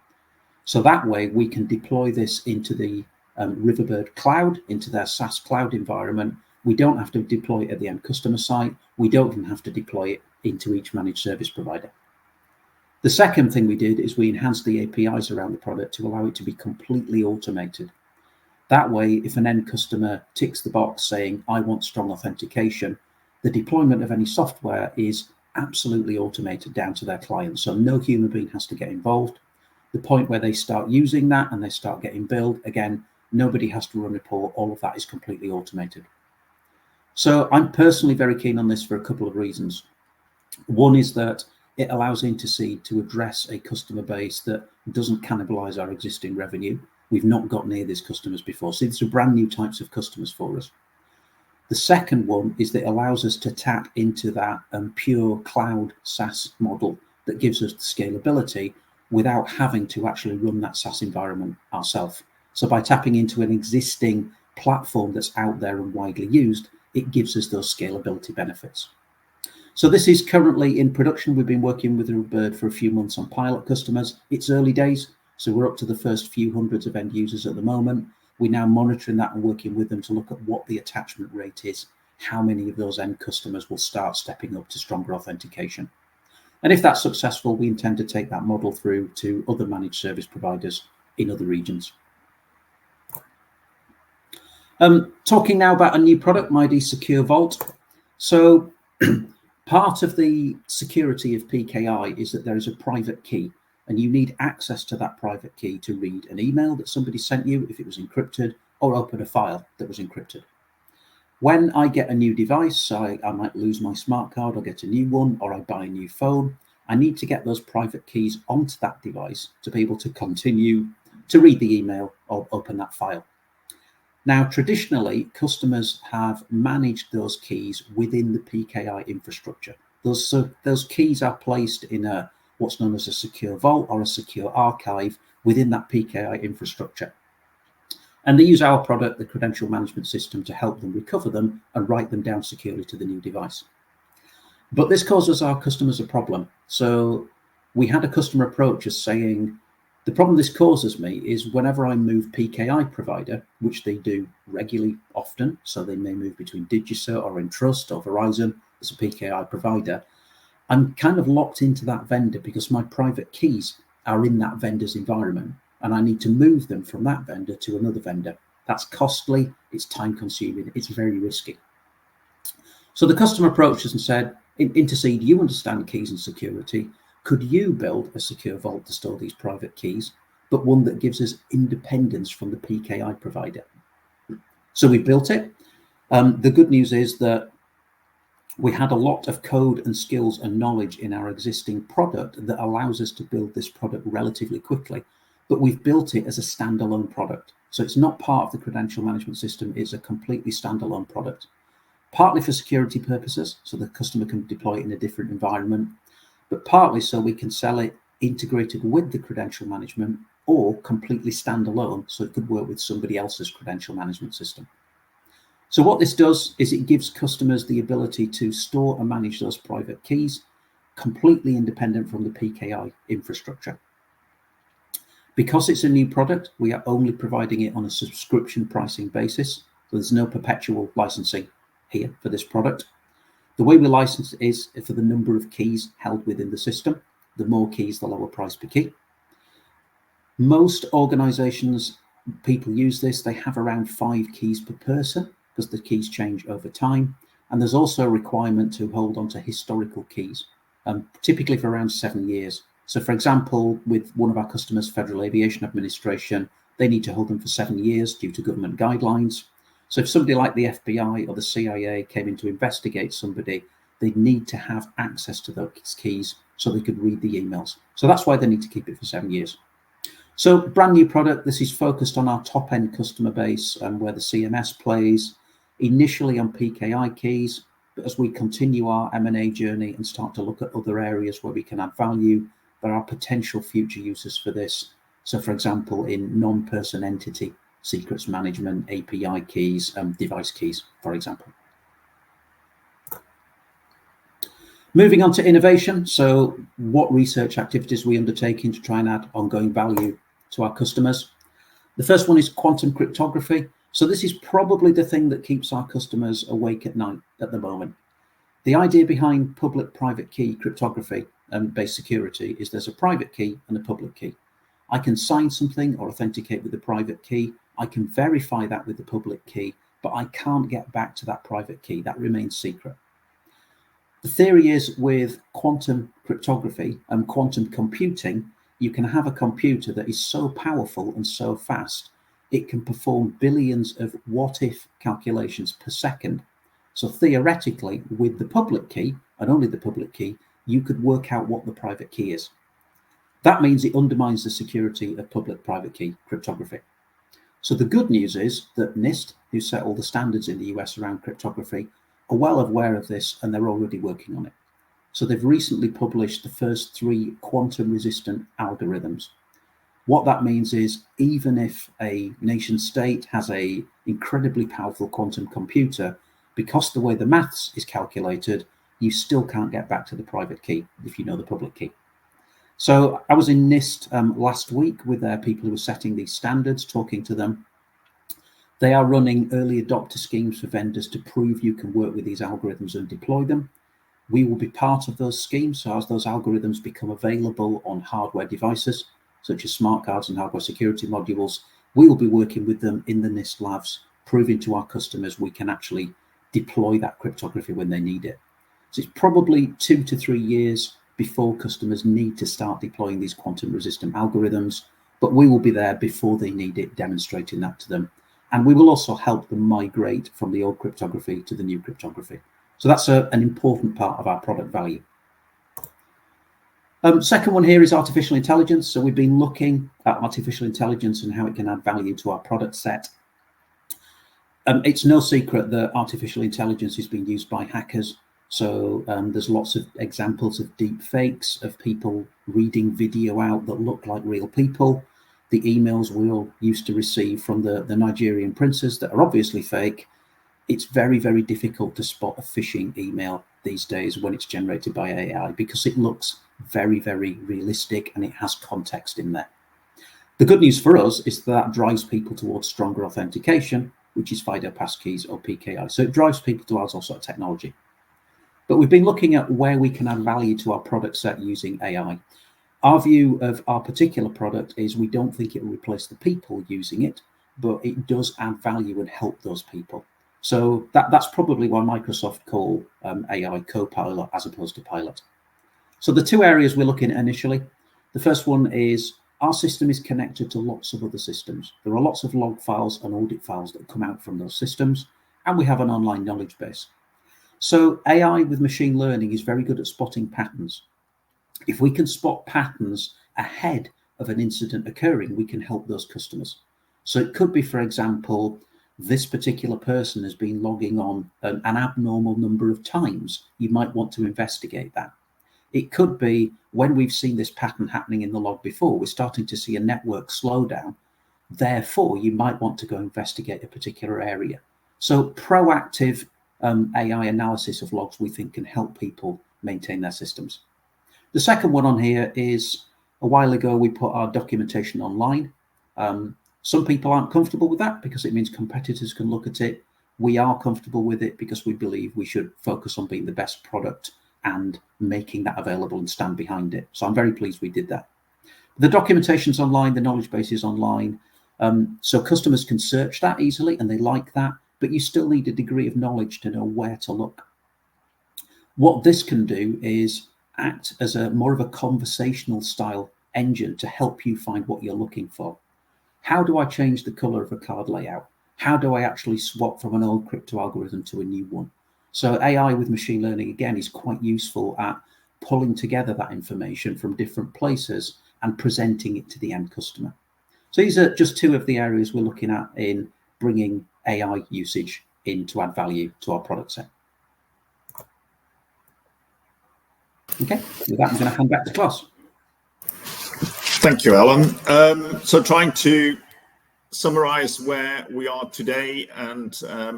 So that way we can deploy this into the Riverbird cloud, into their SaaS cloud environment. We don't have to deploy it at the end customer site. We don't even have to deploy it into each managed service provider. The second thing we did is we enhanced the APIs around the product to allow it to be completely automated. That way, if an end customer ticks the box saying, I want strong authentication, the deployment of any software is absolutely automated down to their client. So no human being has to get involved. The point where they start using that and they start getting billed, again, nobody has to run a report. All of that is completely automated. So I'm personally very keen on this for a couple of reasons. One is that It allows INTERCEDE to address a customer base that doesn't cannibalize our existing revenue. We've not got near these customers before. So these are brand new types of customers for us. The second one is that it allows us to tap into that pure cloud SaaS model that gives us the scalability without having to actually run that SaaS environment ourselves. So by tapping into an existing platform that's out there and widely used, it gives us those scalability benefits. So this is currently in production. We've been working with Bird for a few months on pilot customers. It's early days, so we're up to the first few hundreds of end users at the moment. We're now monitoring that and working with them to look at what the attachment rate is, how many of those end customers will start stepping up to stronger authentication. And if that's successful, we intend to take that model through to other managed service providers in other regions. Talking now about a new product, MyD Secure Vault. So part of the security of PKI is that there is a private key, and you need access to that private key to read an email that somebody sent you if it was encrypted, or open a file that was encrypted. When I get a new device, I might lose my smart card or get a new one, or I buy a new phone, I need to get those private keys onto that device to be able to continue to read the email or open that file. Now, traditionally, customers have managed those keys within the PKI infrastructure. Those keys are placed in what's known as a secure vault or a secure archive within that PKI infrastructure. And they use our product, the credential management system, to help them recover them and write them down securely to the new device. But this causes our customers a problem. So we had a customer approach us saying, the problem this causes me is whenever I move PKI provider, which they do regularly often, so they may move between Digicert or Entrust or Verizon as a PKI provider, I'm kind of locked into that vendor because my private keys are in that vendor's environment, and I need to move them from that vendor to another vendor. That's costly, it's time consuming, it's very risky. So the customer approached us and said, INTERCEDE, you understand keys and security. Could you build a secure vault to store these private keys, but one that gives us independence from the PKI provider? So we built it. The good news is that we had a lot of code and skills and knowledge in our existing product that allows us to build this product relatively quickly, but we've built it as a standalone product. So it's not part of the credential management system, it's a completely standalone product, partly for security purposes, so the customer can deploy it in a different environment, but partly so we can sell it integrated with the credential management or completely standalone, so it could work with somebody else's credential management system. So what this does is it gives customers the ability to store and manage those private keys completely independent from the PKI infrastructure. Because it's a new product, we are only providing it on a subscription pricing basis, so there's no perpetual licensing here for this product. The way we license is for the number of keys held within the system. The more keys, the lower price per key. Most organizations, people use this, they have around 5 keys per person because the keys change over time. And there's also a requirement to hold on to historical keys, typically for around 7 years. So for example, with one of our customers, Federal Aviation Administration, they need to hold them for 7 years due to government guidelines. So if somebody like the FBI or the CIA came in to investigate somebody, they'd need to have access to those keys so they could read the emails. So that's why they need to keep it for 7 years. So brand new product. This is focused on our top end customer base and where the CMS plays, initially on PKI keys. But as we continue our M&A journey and start to look at other areas where we can add value, there are potential future uses for this. So for example, in non-person entity secrets management, API keys, device keys, for example. Moving on to innovation. So what research activities are we undertaking to try and add ongoing value to our customers? The first one is quantum cryptography. So this is probably the thing that keeps our customers awake at night at the moment. The idea behind public-private key cryptography and based security is there's a private key and a public key. I can sign something or authenticate with the private key. I can verify that with the public key, but I can't get back to that private key. That remains secret. The theory is with quantum cryptography and quantum computing, you can have a computer that is so powerful and so fast, it can perform billions of what-if calculations per second. So theoretically, with the public key, and only the public key, you could work out what the private key is. That means it undermines the security of public-private key cryptography. So the good news is that NIST, who set all the standards in the US around cryptography, are well aware of this and they're already working on it. So they've recently published the first 3 quantum-resistant algorithms. What that means is even if a nation state has an incredibly powerful quantum computer, because the way the maths is calculated, you still can't get back to the private key if you know the public key. So I was in NIST last week with their people who were setting these standards, talking to them. They are running early adopter schemes for vendors to prove you can work with these algorithms and deploy them. We will be part of those schemes. So as those algorithms become available on hardware devices, such as smart cards and hardware security modules, we will be working with them in the NIST labs, proving to our customers we can actually deploy that cryptography when they need it. So it's probably 2 to 3 years before customers need to start deploying these quantum resistant algorithms, but we will be there before they need it, demonstrating that to them. And we will also help them migrate from the old cryptography to the new cryptography. So that's an important part of our product value. Second one here is artificial intelligence. So we've been looking at artificial intelligence and how it can add value to our product set. It's no secret that artificial intelligence is being used by hackers. So there's lots of examples of deep fakes, of people reading video out that look like real people. The emails we all used to receive from the Nigerian princes that are obviously fake. It's very, very difficult to spot a phishing email these days when it's generated by AI because it looks very, very realistic and it has context in there. The good news for us is that drives people towards stronger authentication, which is FIDO passkeys or PKI. So it drives people towards all sort of technology. But we've been looking at where we can add value to our product set using AI. Our view of our particular product is we don't think it will replace the people using it, but it does add value and help those people. So that's probably why Microsoft call AI Copilot as opposed to Pilot. So the 2 areas we're looking at initially, the first one is our system is connected to lots of other systems. There are lots of log files and audit files that come out from those systems, and we have an online knowledge base. So AI with machine learning is very good at spotting patterns. If we can spot patterns ahead of an incident occurring, we can help those customers. So it could be, for example, this particular person has been logging on an abnormal number of times. You might want to investigate that. It could be when we've seen this pattern happening in the log before, we're starting to see a network slowdown. Therefore, you might want to go investigate a particular area. So proactive AI analysis of logs, we think, can help people maintain their systems. The second one on here is a while ago, we put our documentation online. Some people aren't comfortable with that because it means competitors can look at it. We are comfortable with it because we believe we should focus on being the best product and making that available and stand behind it. So I'm very pleased we did that. The documentation's online, the knowledge base is online. So customers can search that easily and they like that, but you still need a degree of knowledge to know where to look. What this can do is act as more of a conversational style engine to help you find what you're looking for. How do I change the color of a card layout? How do I actually swap from an old crypto algorithm to a new one? So AI with machine learning, again, is quite useful at pulling together that information from different places and presenting it to the end customer. So these are just 2 of the areas we're looking at in bringing AI usage in to add value to our product set. Okay, with that, I'm going to hand back to Klaus. Thank you, Alan. So trying to summarize where we are today and a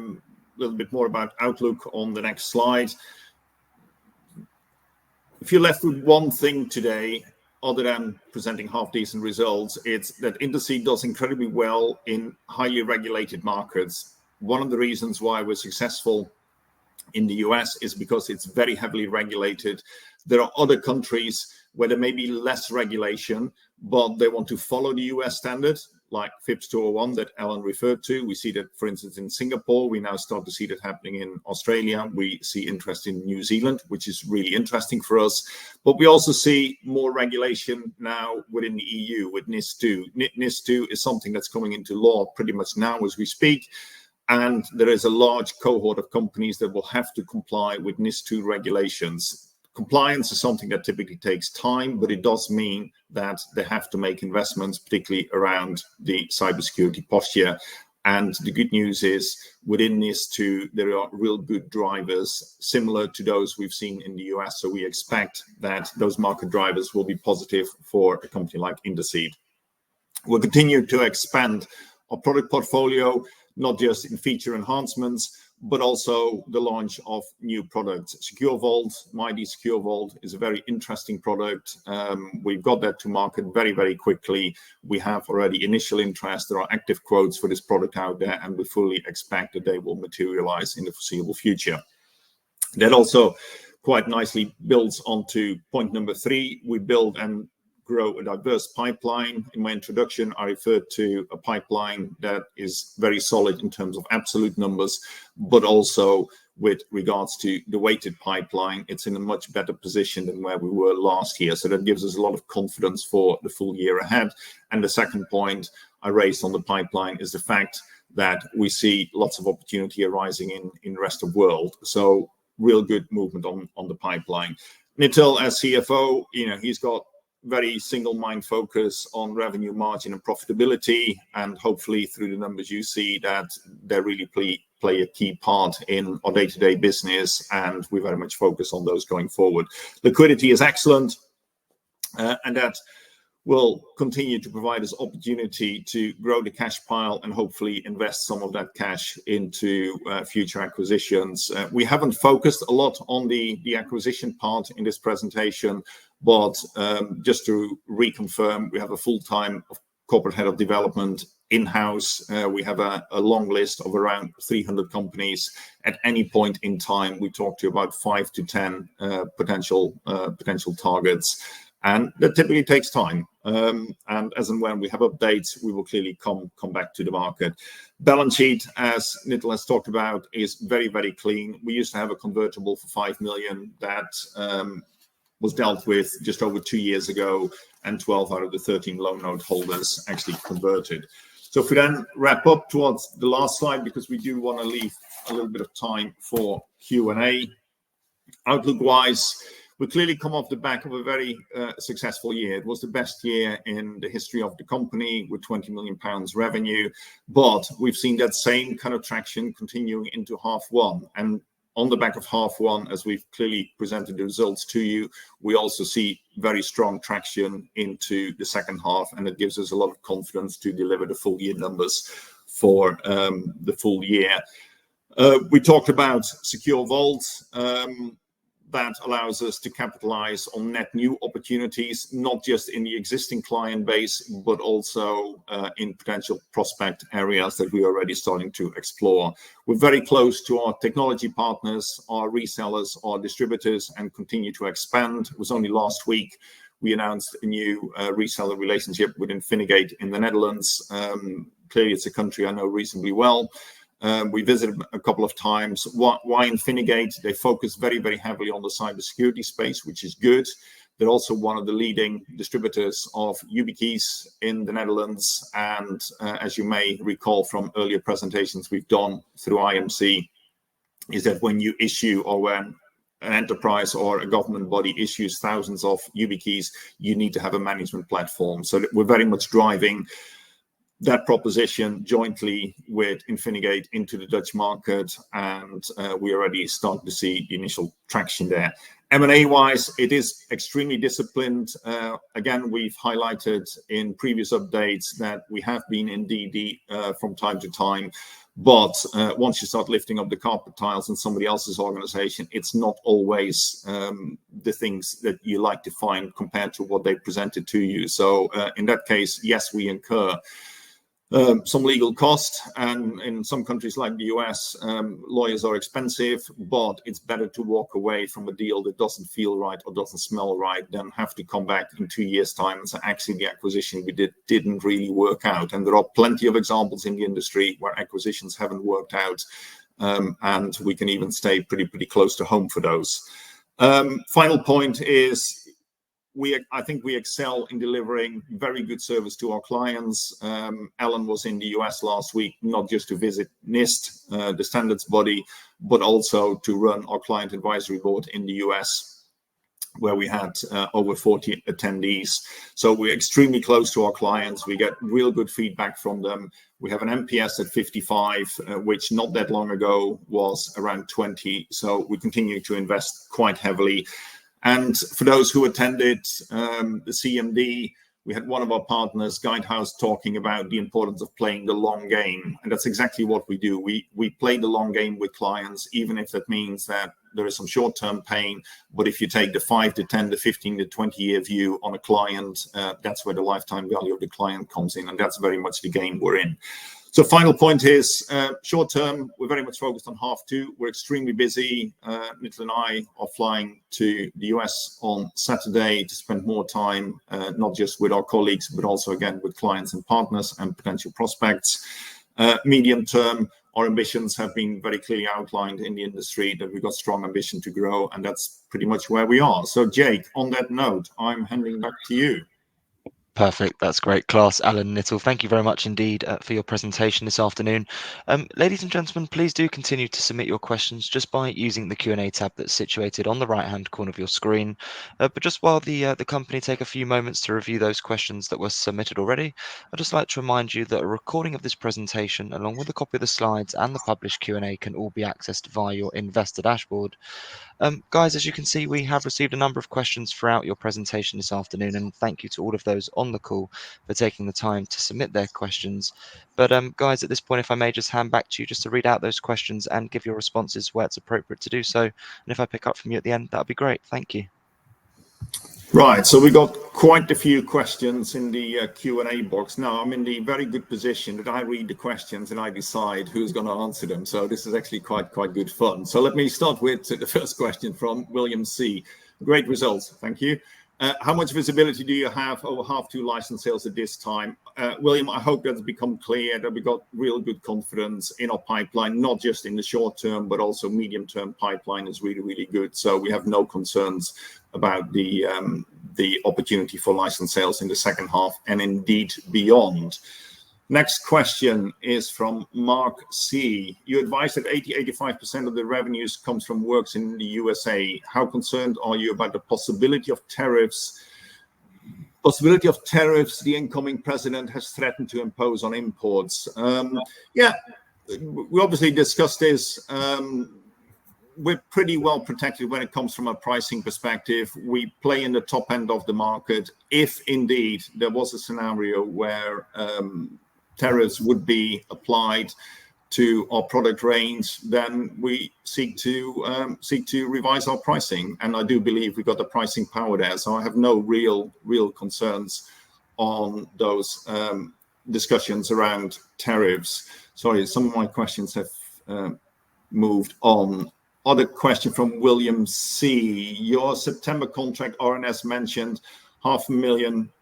little bit more about outlook on the next slide. If you're left with one thing today, other than presenting half-decent results, it's that INTERCEDE does incredibly well in highly regulated markets. One of the reasons why we're successful in the US is because it's very heavily regulated. There are other countries where there may be less regulation, but they want to follow the US standard, like FIPS 201 that Alan referred to. We see that, for instance, in Singapore. We now start to see that happening in Australia. We see interest in New Zealand, which is really interesting for us. But we also see more regulation now within the EU with NIS2. NIS2 is something that's coming into law pretty much now as we speak. And there is a large cohort of companies that will have to comply with NIS2 regulations. Compliance is something that typically takes time, but it does mean that they have to make investments, particularly around the cybersecurity posture. And the good news is, within this too, there are real good drivers similar to those we've seen in the US. So we expect that those market drivers will be positive for a company like INTERCEDE. We'll continue to expand our product portfolio, not just in feature enhancements, but also the launch of new products. Secure Vault, MyD Secure Vault, is a very interesting product. We've got that to market very, very quickly. We have already initial interest. There are active quotes for this product out there, and we fully expect that they will materialize in the foreseeable future. That also quite nicely builds onto point number 3. We build and grow a diverse pipeline. In my introduction, I referred to a pipeline that is very solid in terms of absolute numbers, but also with regards to the weighted pipeline, it's in a much better position than where we were last year. So that gives us a lot of confidence for the full year ahead. And the second point I raised on the pipeline is the fact that we see lots of opportunity arising in the rest of the world. So real good movement on the pipeline. Nitil, as CFO, he's got very single mind focus on revenue margin and profitability, and hopefully through the numbers you see that they really play a key part in our day-to-day business, and we very much focus on those going forward. Liquidity is excellent, and that will continue to provide us opportunity to grow the cash pile and hopefully invest some of that cash into future acquisitions. We haven't focused a lot on the acquisition part in this presentation, but just to reconfirm, we have a full-time corporate head of development in-house. We have a long list of around 300 companies. At any point in time, we talk to about 5 to 10 potential targets. And that typically takes time. And as and when we have updates, we will clearly come back to the market. Balance sheet, as Nitil has talked about, is very, very clean. We used to have a convertible for 5 million that was dealt with just over 2 years ago, and 12 out of the 13 loan note holders actually converted. So if we then wrap up towards the last slide, because we do want to leave a little bit of time for Q&A. Outlook-wise, we clearly come off the back of a very successful year. It was the best year in the history of the company with 20 million pounds revenue, but we've seen that same kind of traction continuing into half one. And on the back of half one, as we've clearly presented the results to you, we also see very strong traction into the second half, and it gives us a lot of confidence to deliver the full year numbers for the full year. We talked about Secure Vault. That allows us to capitalize on net new opportunities, not just in the existing client base, but also in potential prospect areas that we're already starting to explore. We're very close to our technology partners, our resellers, our distributors, and continue to expand. It was only last week we announced a new reseller relationship with Infinigate in the Netherlands. Clearly, it's a country I know reasonably well. We visited a couple of times. Why Infinigate? They focus very, very heavily on the cybersecurity space, which is good. They're also one of the leading distributors of YubiKeys in the Netherlands. And as you may recall from earlier presentations we've done through IMC, is that when you issue, or when an enterprise or a government body issues thousands of YubiKeys, you need to have a management platform. So we're very much driving that proposition jointly with Infinigate into the Dutch market, and we already start to see the initial traction there. M&A wise, it is extremely disciplined. Again, we've highlighted in previous updates that we have been in DD from time to time, but once you start lifting up the carpet tiles in somebody else's organization, it's not always the things that you like to find compared to what they presented to you. So in that case, yes, we incur some legal costs, and in some countries like the US, lawyers are expensive, but it's better to walk away from a deal that doesn't feel right or doesn't smell right than have to come back in 2 years' time and say, actually, the acquisition we didn't really work out. And there are plenty of examples in the industry where acquisitions haven't worked out, and we can even stay pretty close to home for those. Final point is, I think we excel in delivering very good service to our clients. Alan was in the US last week, not just to visit NIST, the standards body, but also to run our client advisory board in the US. where we had over 40 attendees. So we're extremely close to our clients. We get real good feedback from them. We have an NPS at 55, which not that long ago was around 20. So we continue to invest quite heavily. And for those who attended the CMD, we had one of our partners, Guidehouse, talking about the importance of playing the long game. And that's exactly what we do. We play the long game with clients, even if that means that there is some short-term pain. But if you take the 5 to 10 to 15 to 20-year view on a client, that's where the lifetime value of the client comes in. And that's very much the game we're in. So final point is, short term, we're very much focused on half two. We're extremely busy. Nitin and I are flying to the US on Saturday to spend more time, not just with our colleagues, but also, again, with clients and partners and potential prospects. Medium term, our ambitions have been very clearly outlined in the industry, that we've got strong ambition to grow, and that's pretty much where we are. So, Jake, on that note, I'm handing back to you. Perfect. That's great. Class, Alan Nittle. Thank you very much indeed for your presentation this afternoon. Ladies and gentlemen, please do continue to submit your questions just by using the Q&A tab that's situated on the right-hand corner of your screen. But just while the company take a few moments to review those questions that were submitted already, I'd just like to remind you that a recording of this presentation, along with a copy of the slides and the published Q&A, can all be accessed via your investor dashboard. Guys, as you can see, we have received a number of questions throughout your presentation this afternoon, and thank you to all of those on the call for taking the time to submit their questions. But guys, at this point, if I may just hand back to you just to read out those questions and give your responses where it's appropriate to do so. And if I pick up from you at the end, that'd be great. Thank you. Right, so we got quite a few questions in the Q&A box. Now, I'm in the very good position that I read the questions and I decide who's going to answer them. So this is actually quite good fun. So let me start with the first question from William C. Great results, thank you. How much visibility do you have over half two license sales at this time? William, I hope that's become clear that we got real good confidence in our pipeline, not just in the short term, but also medium term pipeline is really good. So we have no concerns about the opportunity for license sales in the second half and indeed beyond. Next question is from Mark C. You advised that 80-85% of the revenues comes from works in the USA. How concerned are you about the possibility of tariffs? The incoming president has threatened to impose on imports. Yeah, we obviously discussed this. We're pretty well protected when it comes from a pricing perspective. We play in the top end of the market. If indeed there was a scenario where tariffs would be applied to our product range, then we seek to revise our pricing. And I do believe we've got the pricing power there. So I have no real concerns on those discussions around tariffs. Sorry, some of my questions have moved on. Other question from William C. Your September contract RNS mentioned $500,000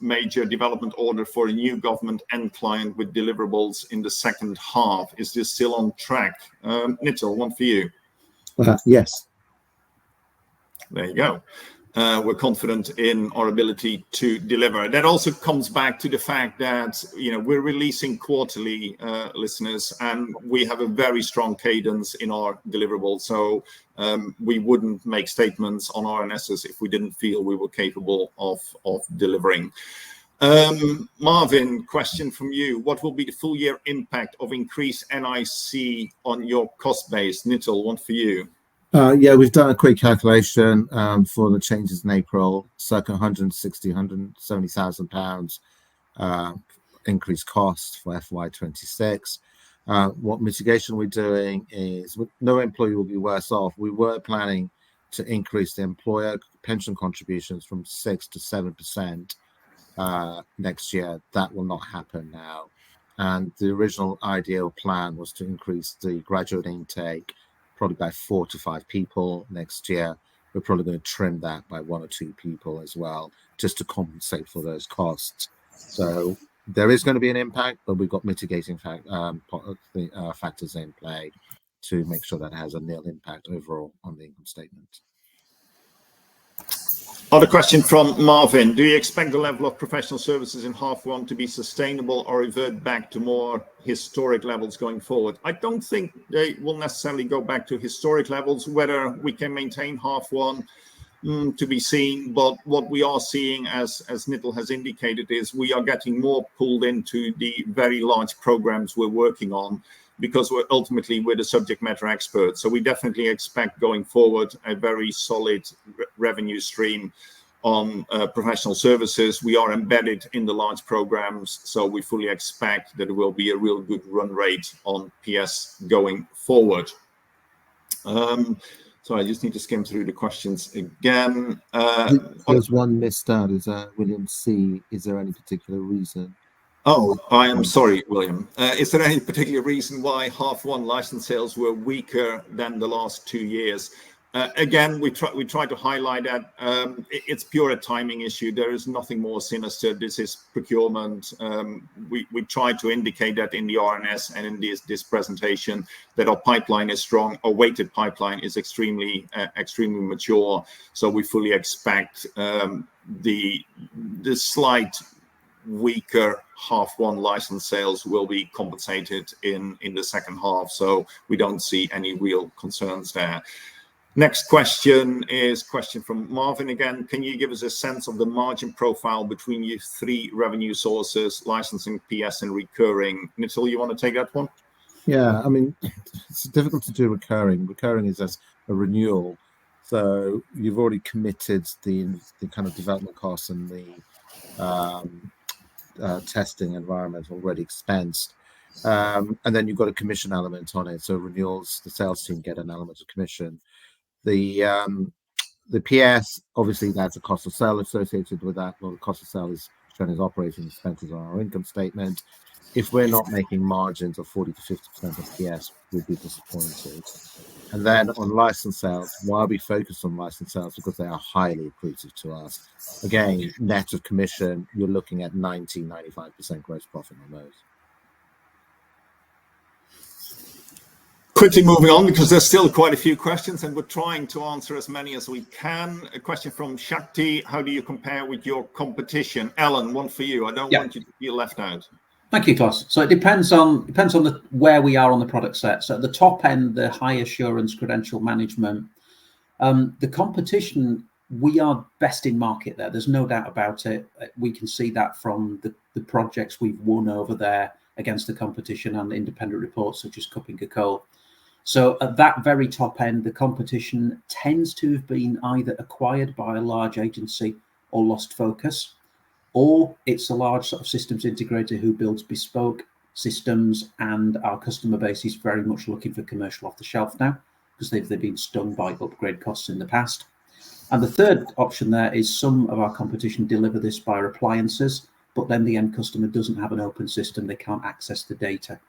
major development order for a new government end client with deliverables in the second half. Is this still on track? Nittel, one for you. Yes. There you go. We're confident in our ability to deliver. That also comes back to the fact that we're releasing quarterly, listeners, and we have a very strong cadence in our deliverables. So we wouldn't make statements on RNSs if we didn't feel we were capable of delivering. Marvin, question from you. What will be the full year impact of increased NIC on your cost base? Nittel, one for you. Yeah, we've done a quick calculation for the changes in April, circa 170,000 pounds increased cost for FY26. What mitigation we're doing is no employee will be worse off. We were planning to increase the employer pension contributions from 6 to 7% next year. That will not happen now. And the original ideal plan was to increase the graduate intake probably by 4 to 5 people next year. We're probably going to trim that by 1 or 2 people as well, just to compensate for those costs. So there is going to be an impact, but we've got mitigating factors in play to make sure that it has a nil impact overall on the income statement. Other question from Marvin. Do you expect the level of professional services in half one to be sustainable or revert back to more historic levels going forward? I don't think they will necessarily go back to historic levels. Whether we can maintain half one, to be seen. But what we are seeing, as Nittel has indicated, is we are getting more pulled into the very large programs we're working on, because we're the subject matter experts. So we definitely expect going forward a very solid revenue stream on professional services. We are embedded in the large programs, so we fully expect that there will be a real good run rate on PS going forward. So I just need to skim through the questions again. There's one missed out. Is William C. Is there any particular reason? Oh, I am sorry, William. Is there any particular reason why H1 license sales were weaker than the last 2 years? Again, we try to highlight that it's pure a timing issue. There is nothing more sinister. This is procurement. We try to indicate that in the RNS and in this presentation, that our pipeline is strong. Our weighted pipeline is extremely mature. So we fully expect the slight weaker H1 license sales will be compensated in the second half. So we don't see any real concerns there. Next question is question from Marvin again. Can you give us a sense of the margin profile between your 3 revenue sources, licensing, PS, and recurring? Nittel, you want to take that one? Yeah, I mean, it's difficult to do recurring. Recurring is as a renewal. So you've already committed the kind of development costs and the testing environment already expensed. And then you've got a commission element on it. So renewals, the sales team get an element of commission. The PS, obviously, that's a cost of sale associated with that. Well, the cost of sale is shown as operating expenses on our income statement. If we're not making margins of 40 to 50% of PS, we'd be disappointed. And then on license sales, why we focus on license sales? Because they are highly accretive to us. Again, net of commission, you're looking at 90-95% gross profit on those. Quickly moving on, because there's still quite a few questions and we're trying to answer as many as we can. A question from Shakti: how do you compare with your competition? Alan, one for you. I don't want you to feel left out. Thank you, Klaus. So it depends on where we are on the product set. So at the top end, the high assurance credential management, the competition, we are best in market there. There's no doubt about it. We can see that from the projects we've won over there against the competition and independent reports such as Cupping Cole. So at that very top end, the competition tends to have been either acquired by a large agency or lost focus, or it's a large sort of systems integrator who builds bespoke systems, and our customer base is very much looking for commercial off the shelf now because they've been stung by upgrade costs in the past. And the third option there is some of our competition deliver this via appliances, but then the end customer doesn't have an open system, they can't access the data.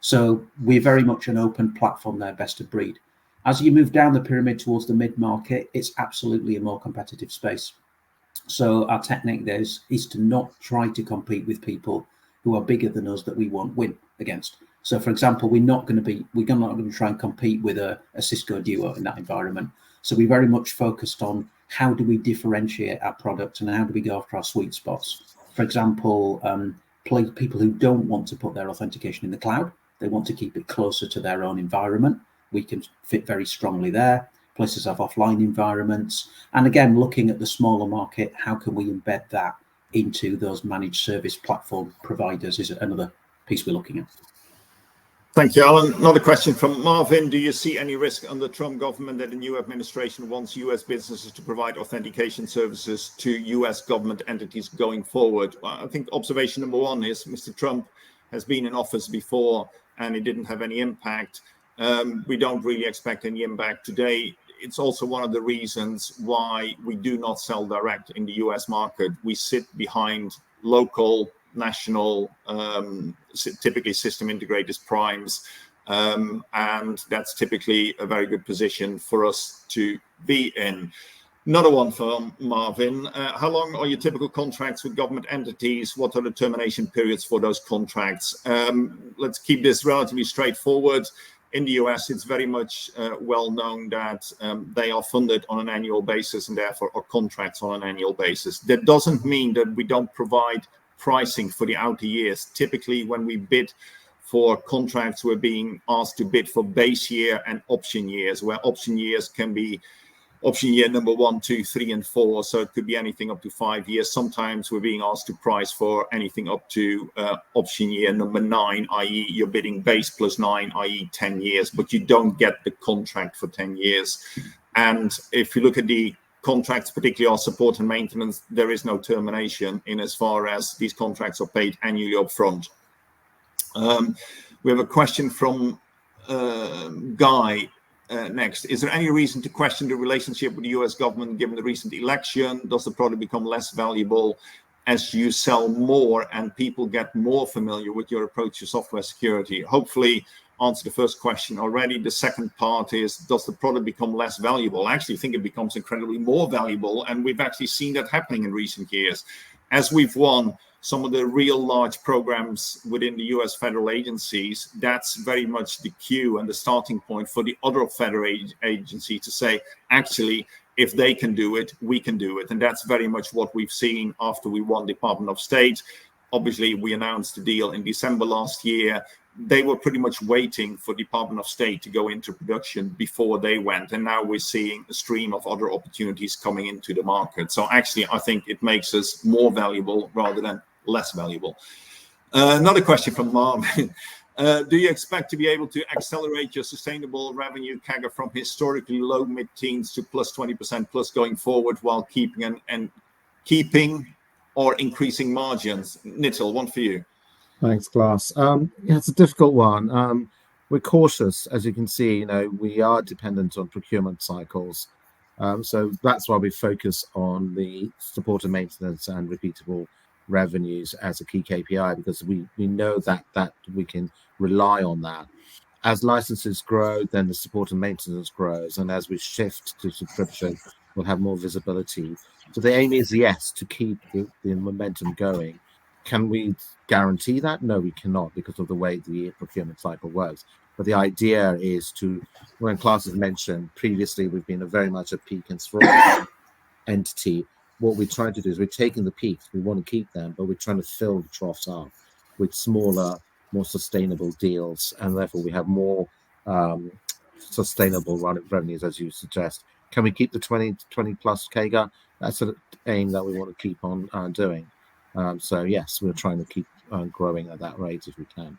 So we're very much an open platform there, best of breed. As you move down the pyramid towards the mid-market, it's absolutely a more competitive space. So our technique there is to not try to compete with people who are bigger than us that we won't win against. So for example, we're not going to try and compete with a Cisco Duo in that environment. So we very much focused on how do we differentiate our product and how do we go after our sweet spots. For example, people who don't want to put their authentication in the cloud, they want to keep it closer to their own environment. We can fit very strongly there. Places have offline environments. And again, looking at the smaller market, how can we embed that into those managed service platform providers is another piece we're looking at. Thank you, Alan. Another question from Marvin. Do you see any risk under the Trump government that the new administration wants US businesses to provide authentication services to US government entities going forward? I think observation number one is Mr. Trump has been in office before and it didn't have any impact. We don't really expect any impact today. It's also one of the reasons why we do not sell direct in the US market. We sit behind local, national, typically system integrators, primes, and that's typically a very good position for us to be in. Another one from Marvin. How long are your typical contracts with government entities? What are the termination periods for those contracts? Let's keep this relatively straightforward. In the US, it's very much well known that they are funded on an annual basis and therefore are contracts on an annual basis. That doesn't mean that we don't provide pricing for the outer years. Typically, when we bid for contracts, we're being asked to bid for base year and option years, where option years can be option year number 1, 2, 3, and 4. So it could be anything up to 5 years. Sometimes we're being asked to price for anything up to option year number 9, i.e. you're bidding base plus 9, i.e. 10 years, but you don't get the contract for 10 years. And if you look at the contracts, particularly our support and maintenance, there is no termination in as far as these contracts are paid annually up front. We have a question from Guy. Next, is there any reason to question the relationship with the US government given the recent election? Does the product become less valuable as you sell more and people get more familiar with your approach to software security? Hopefully answer the first question already. The second part is, does the product become less valuable? I actually think it becomes incredibly more valuable, and we've actually seen that happening in recent years. As we've won some of the real large programs within the US federal agencies, that's very much the cue and the starting point for the other federal agency to say, actually, if they can do it, we can do it. And that's very much what we've seen after we won Department of State. Obviously, we announced the deal in December last year. They were pretty much waiting for Department of State to go into production before they went. And now we're seeing a stream of other opportunities coming into the market. So actually, I think it makes us more valuable rather than less valuable. Another question from Marvin. Do you expect to be able to accelerate your sustainable revenue CAGR from historically low mid-teens to plus 20% plus going forward while keeping or increasing margins? Nitil, one for you. Thanks, Glass. Yeah, it's a difficult one. We're cautious, as you can see. We are dependent on procurement cycles, so that's why we focus on the support and maintenance and repeatable revenues as a key KPI, because we know that we can rely on that. As licenses grow, then the support and maintenance grows, and as we shift to subscription, we'll have more visibility. So the aim is, yes, to keep the momentum going. Can we guarantee that? No, we cannot, because of the way the procurement cycle works. But the idea is to, when Klaas has mentioned previously, we've been very much a peak and trough entity. What we're trying to do is we're taking the peaks, we want to keep them, but we're trying to fill the troughs up with smaller, more sustainable deals, and therefore we have more sustainable revenues, as you suggest. Can we keep the 20 plus KGA? That's an aim that we want to keep on doing. So yes, we're trying to keep growing at that rate if we can.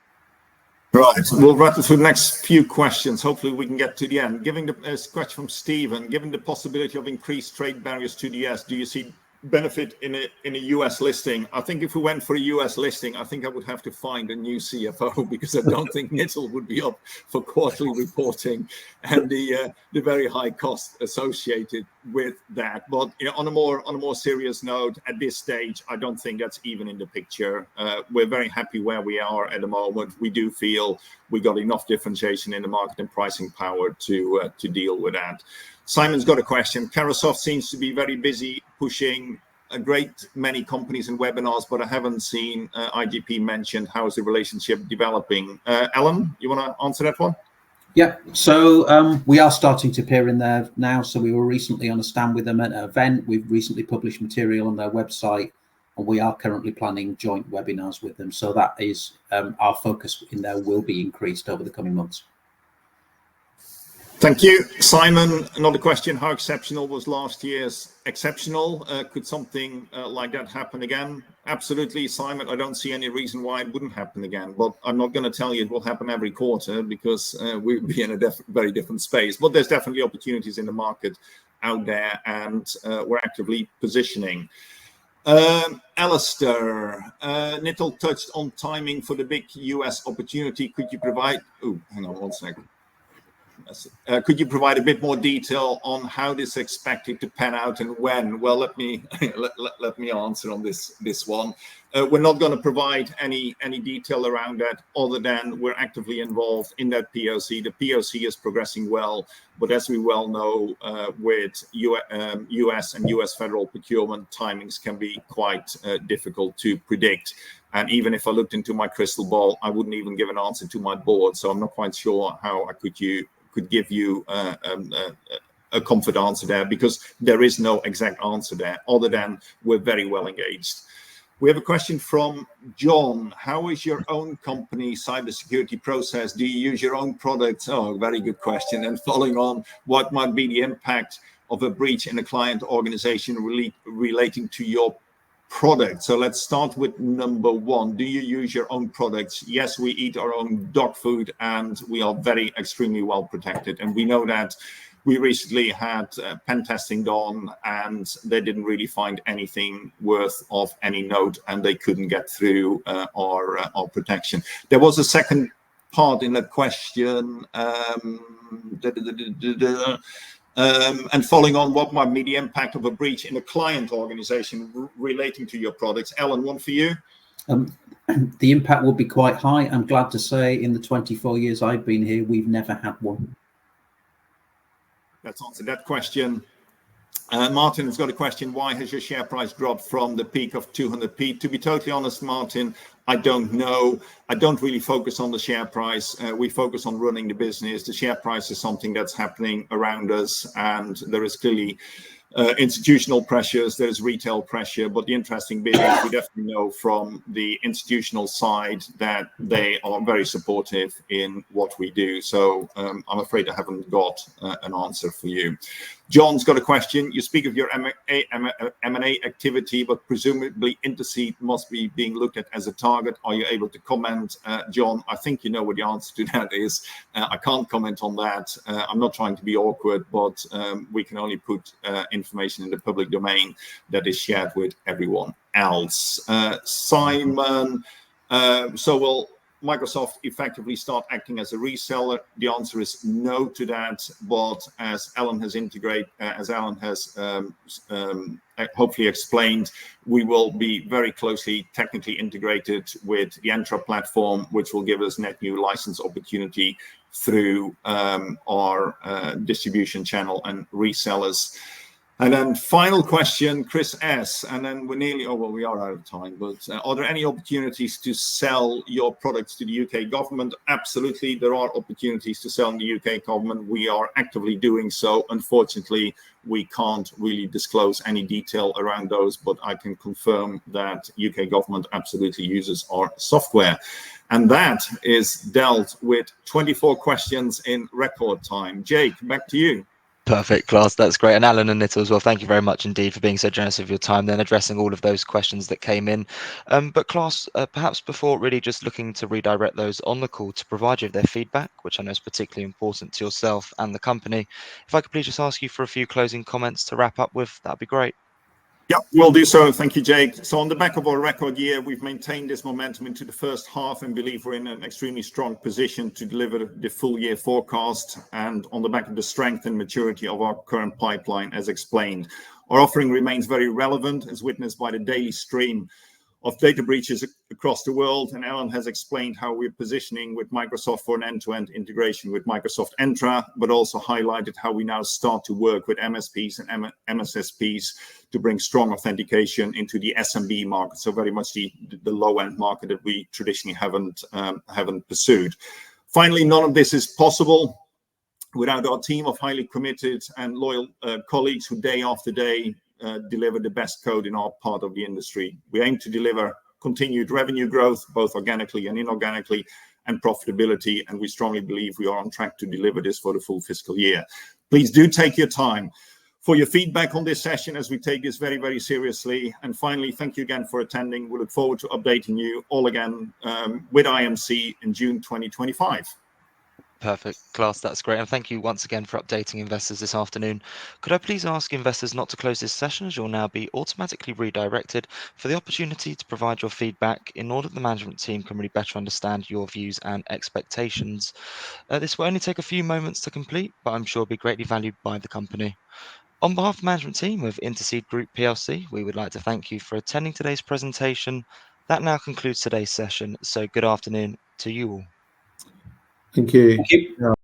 Right, we'll rattle through the next few questions. Hopefully we can get to the end. Given the question from Stephen, given the possibility of increased trade barriers to the US, do you see benefit in a US listing? I think if we went for a US listing, I think I would have to find a new CFO, because I don't think Nitil would be up for quarterly reporting and the very high cost associated with that. But on a more serious note, at this stage, I don't think that's even in the picture. We're very happy where we are at the moment. We do feel we got enough differentiation in the market and pricing power to deal with that. Simon's got a question. Carahsoft seems to be very busy pushing a great many companies and webinars, but I haven't seen IGP mentioned. How is the relationship developing? Alan, you want to answer that one? Yeah, so we are starting to appear in there now. So we were recently on a stand with them at an event. We've recently published material on their website, and we are currently planning joint webinars with them. So that is our focus in there will be increased over the coming months. Thank you. Simon, another question. How exceptional was last year's exceptional? Could something like that happen again? Absolutely, Simon. I don't see any reason why it wouldn't happen again. But I'm not going to tell you it will happen every quarter, because we'll be in a very different space. But there's definitely opportunities in the market out there, and we're actively positioning. Alistair, Nitil touched on timing for the big US opportunity. Could you provide... Oh, hang on one second. Could you provide a bit more detail on how this is expected to pan out and when? Well, let me answer on this one. We're not going to provide any detail around that, other than we're actively involved in that POC. The POC is progressing well, but as we well know, with US and US federal procurement, timings can be quite difficult to predict. And even if I looked into my crystal ball, I wouldn't even give an answer to my board. So I'm not quite sure how I could give you a comfort answer there, because there is no exact answer there, other than we're very well engaged. We have a question from John. How is your own company cybersecurity process? Do you use your own products? Oh, very good question. And following on, what might be the impact of a breach in a client organization relating to your product. So let's start with number one. Do you use your own products? Yes, we eat our own dog food, and we are extremely well protected. And we know that we recently had pen testing done, and they didn't really find anything worth of any note, and they couldn't get through our protection. There was a second part in that question. And following on, what might be the impact of a breach in a client organization relating to your products? Alan, one for you. The impact will be quite high. I'm glad to say in the 24 years I've been here, we've never had one. Let's answer that question. Martin has got a question. Why has your share price dropped from the peak of 200p? To be totally honest, Martin, I don't know. I don't really focus on the share price. We focus on running the business. The share price is something that's happening around us, and there is clearly institutional pressures, there's retail pressure, but the interesting bit is we definitely know from the institutional side that they are very supportive in what we do. So I'm afraid I haven't got an answer for you. John's got a question. You speak of your M&A activity, but presumably Intercede must be being looked at as a target. Are you able to comment, John? I think you know what the answer to that is. I can't comment on that. I'm not trying to be awkward, but we can only put information in the public domain that is shared with everyone else. Simon, so will Microsoft effectively start acting as a reseller? The answer is no to that, but as Alan has hopefully explained, we will be very closely technically integrated with the Entra platform, which will give us net new license opportunity through our distribution channel and resellers. And then final question, Chris S. And then we're nearly, we are out of time, but are there any opportunities to sell your products to the UK government? Absolutely, there are opportunities to sell in the UK government. We are actively doing so. Unfortunately, we can't really disclose any detail around those, but I can confirm that UK government absolutely uses our software. And that is dealt with 24 questions in record time. Jake, back to you. Perfect, Klaas. That's great. And Alan and Nitto as well, thank you very much indeed for being so generous of your time then addressing all of those questions that came in. But Klaas, perhaps before really just looking to redirect those on the call to provide you with their feedback, which I know is particularly important to yourself and the company, if I could please just ask you for a few closing comments to wrap up with, that'd be great. Yeah, we'll do so. Thank you, Jake. So on the back of our record year, we've maintained this momentum into the first half and believe we're in an extremely strong position to deliver the full year forecast. And on the back of the strength and maturity of our current pipeline, as explained, our offering remains very relevant, as witnessed by the daily stream of data breaches across the world. And Alan has explained how we're positioning with Microsoft for an end-to-end integration with Microsoft Entra, but also highlighted how we now start to work with MSPs and MSSPs to bring strong authentication into the SMB market. So very much the low-end market that we traditionally haven't pursued. Finally, none of this is possible without our team of highly committed and loyal colleagues who day after day deliver the best code in our part of the industry. We aim to deliver continued revenue growth, both organically and inorganically, and profitability, and we strongly believe we are on track to deliver this for the full fiscal year. Please do take your time for your feedback on this session, as we take this very, very seriously. And finally, thank you again for attending. We look forward to updating you all again with IMC in June 2025. Perfect, Klaas, that's great. And thank you once again for updating investors this afternoon. Could I please ask investors not to close this session, as you'll now be automatically redirected for the opportunity to provide your feedback in order that the management team can really better understand your views and expectations. This will only take a few moments to complete, but I'm sure will be greatly valued by the company. On behalf of the management team of INTERCEDE Group PLC, we would like to thank you for attending today's presentation. That now concludes today's session, so good afternoon to you all. Thank you. Thank you.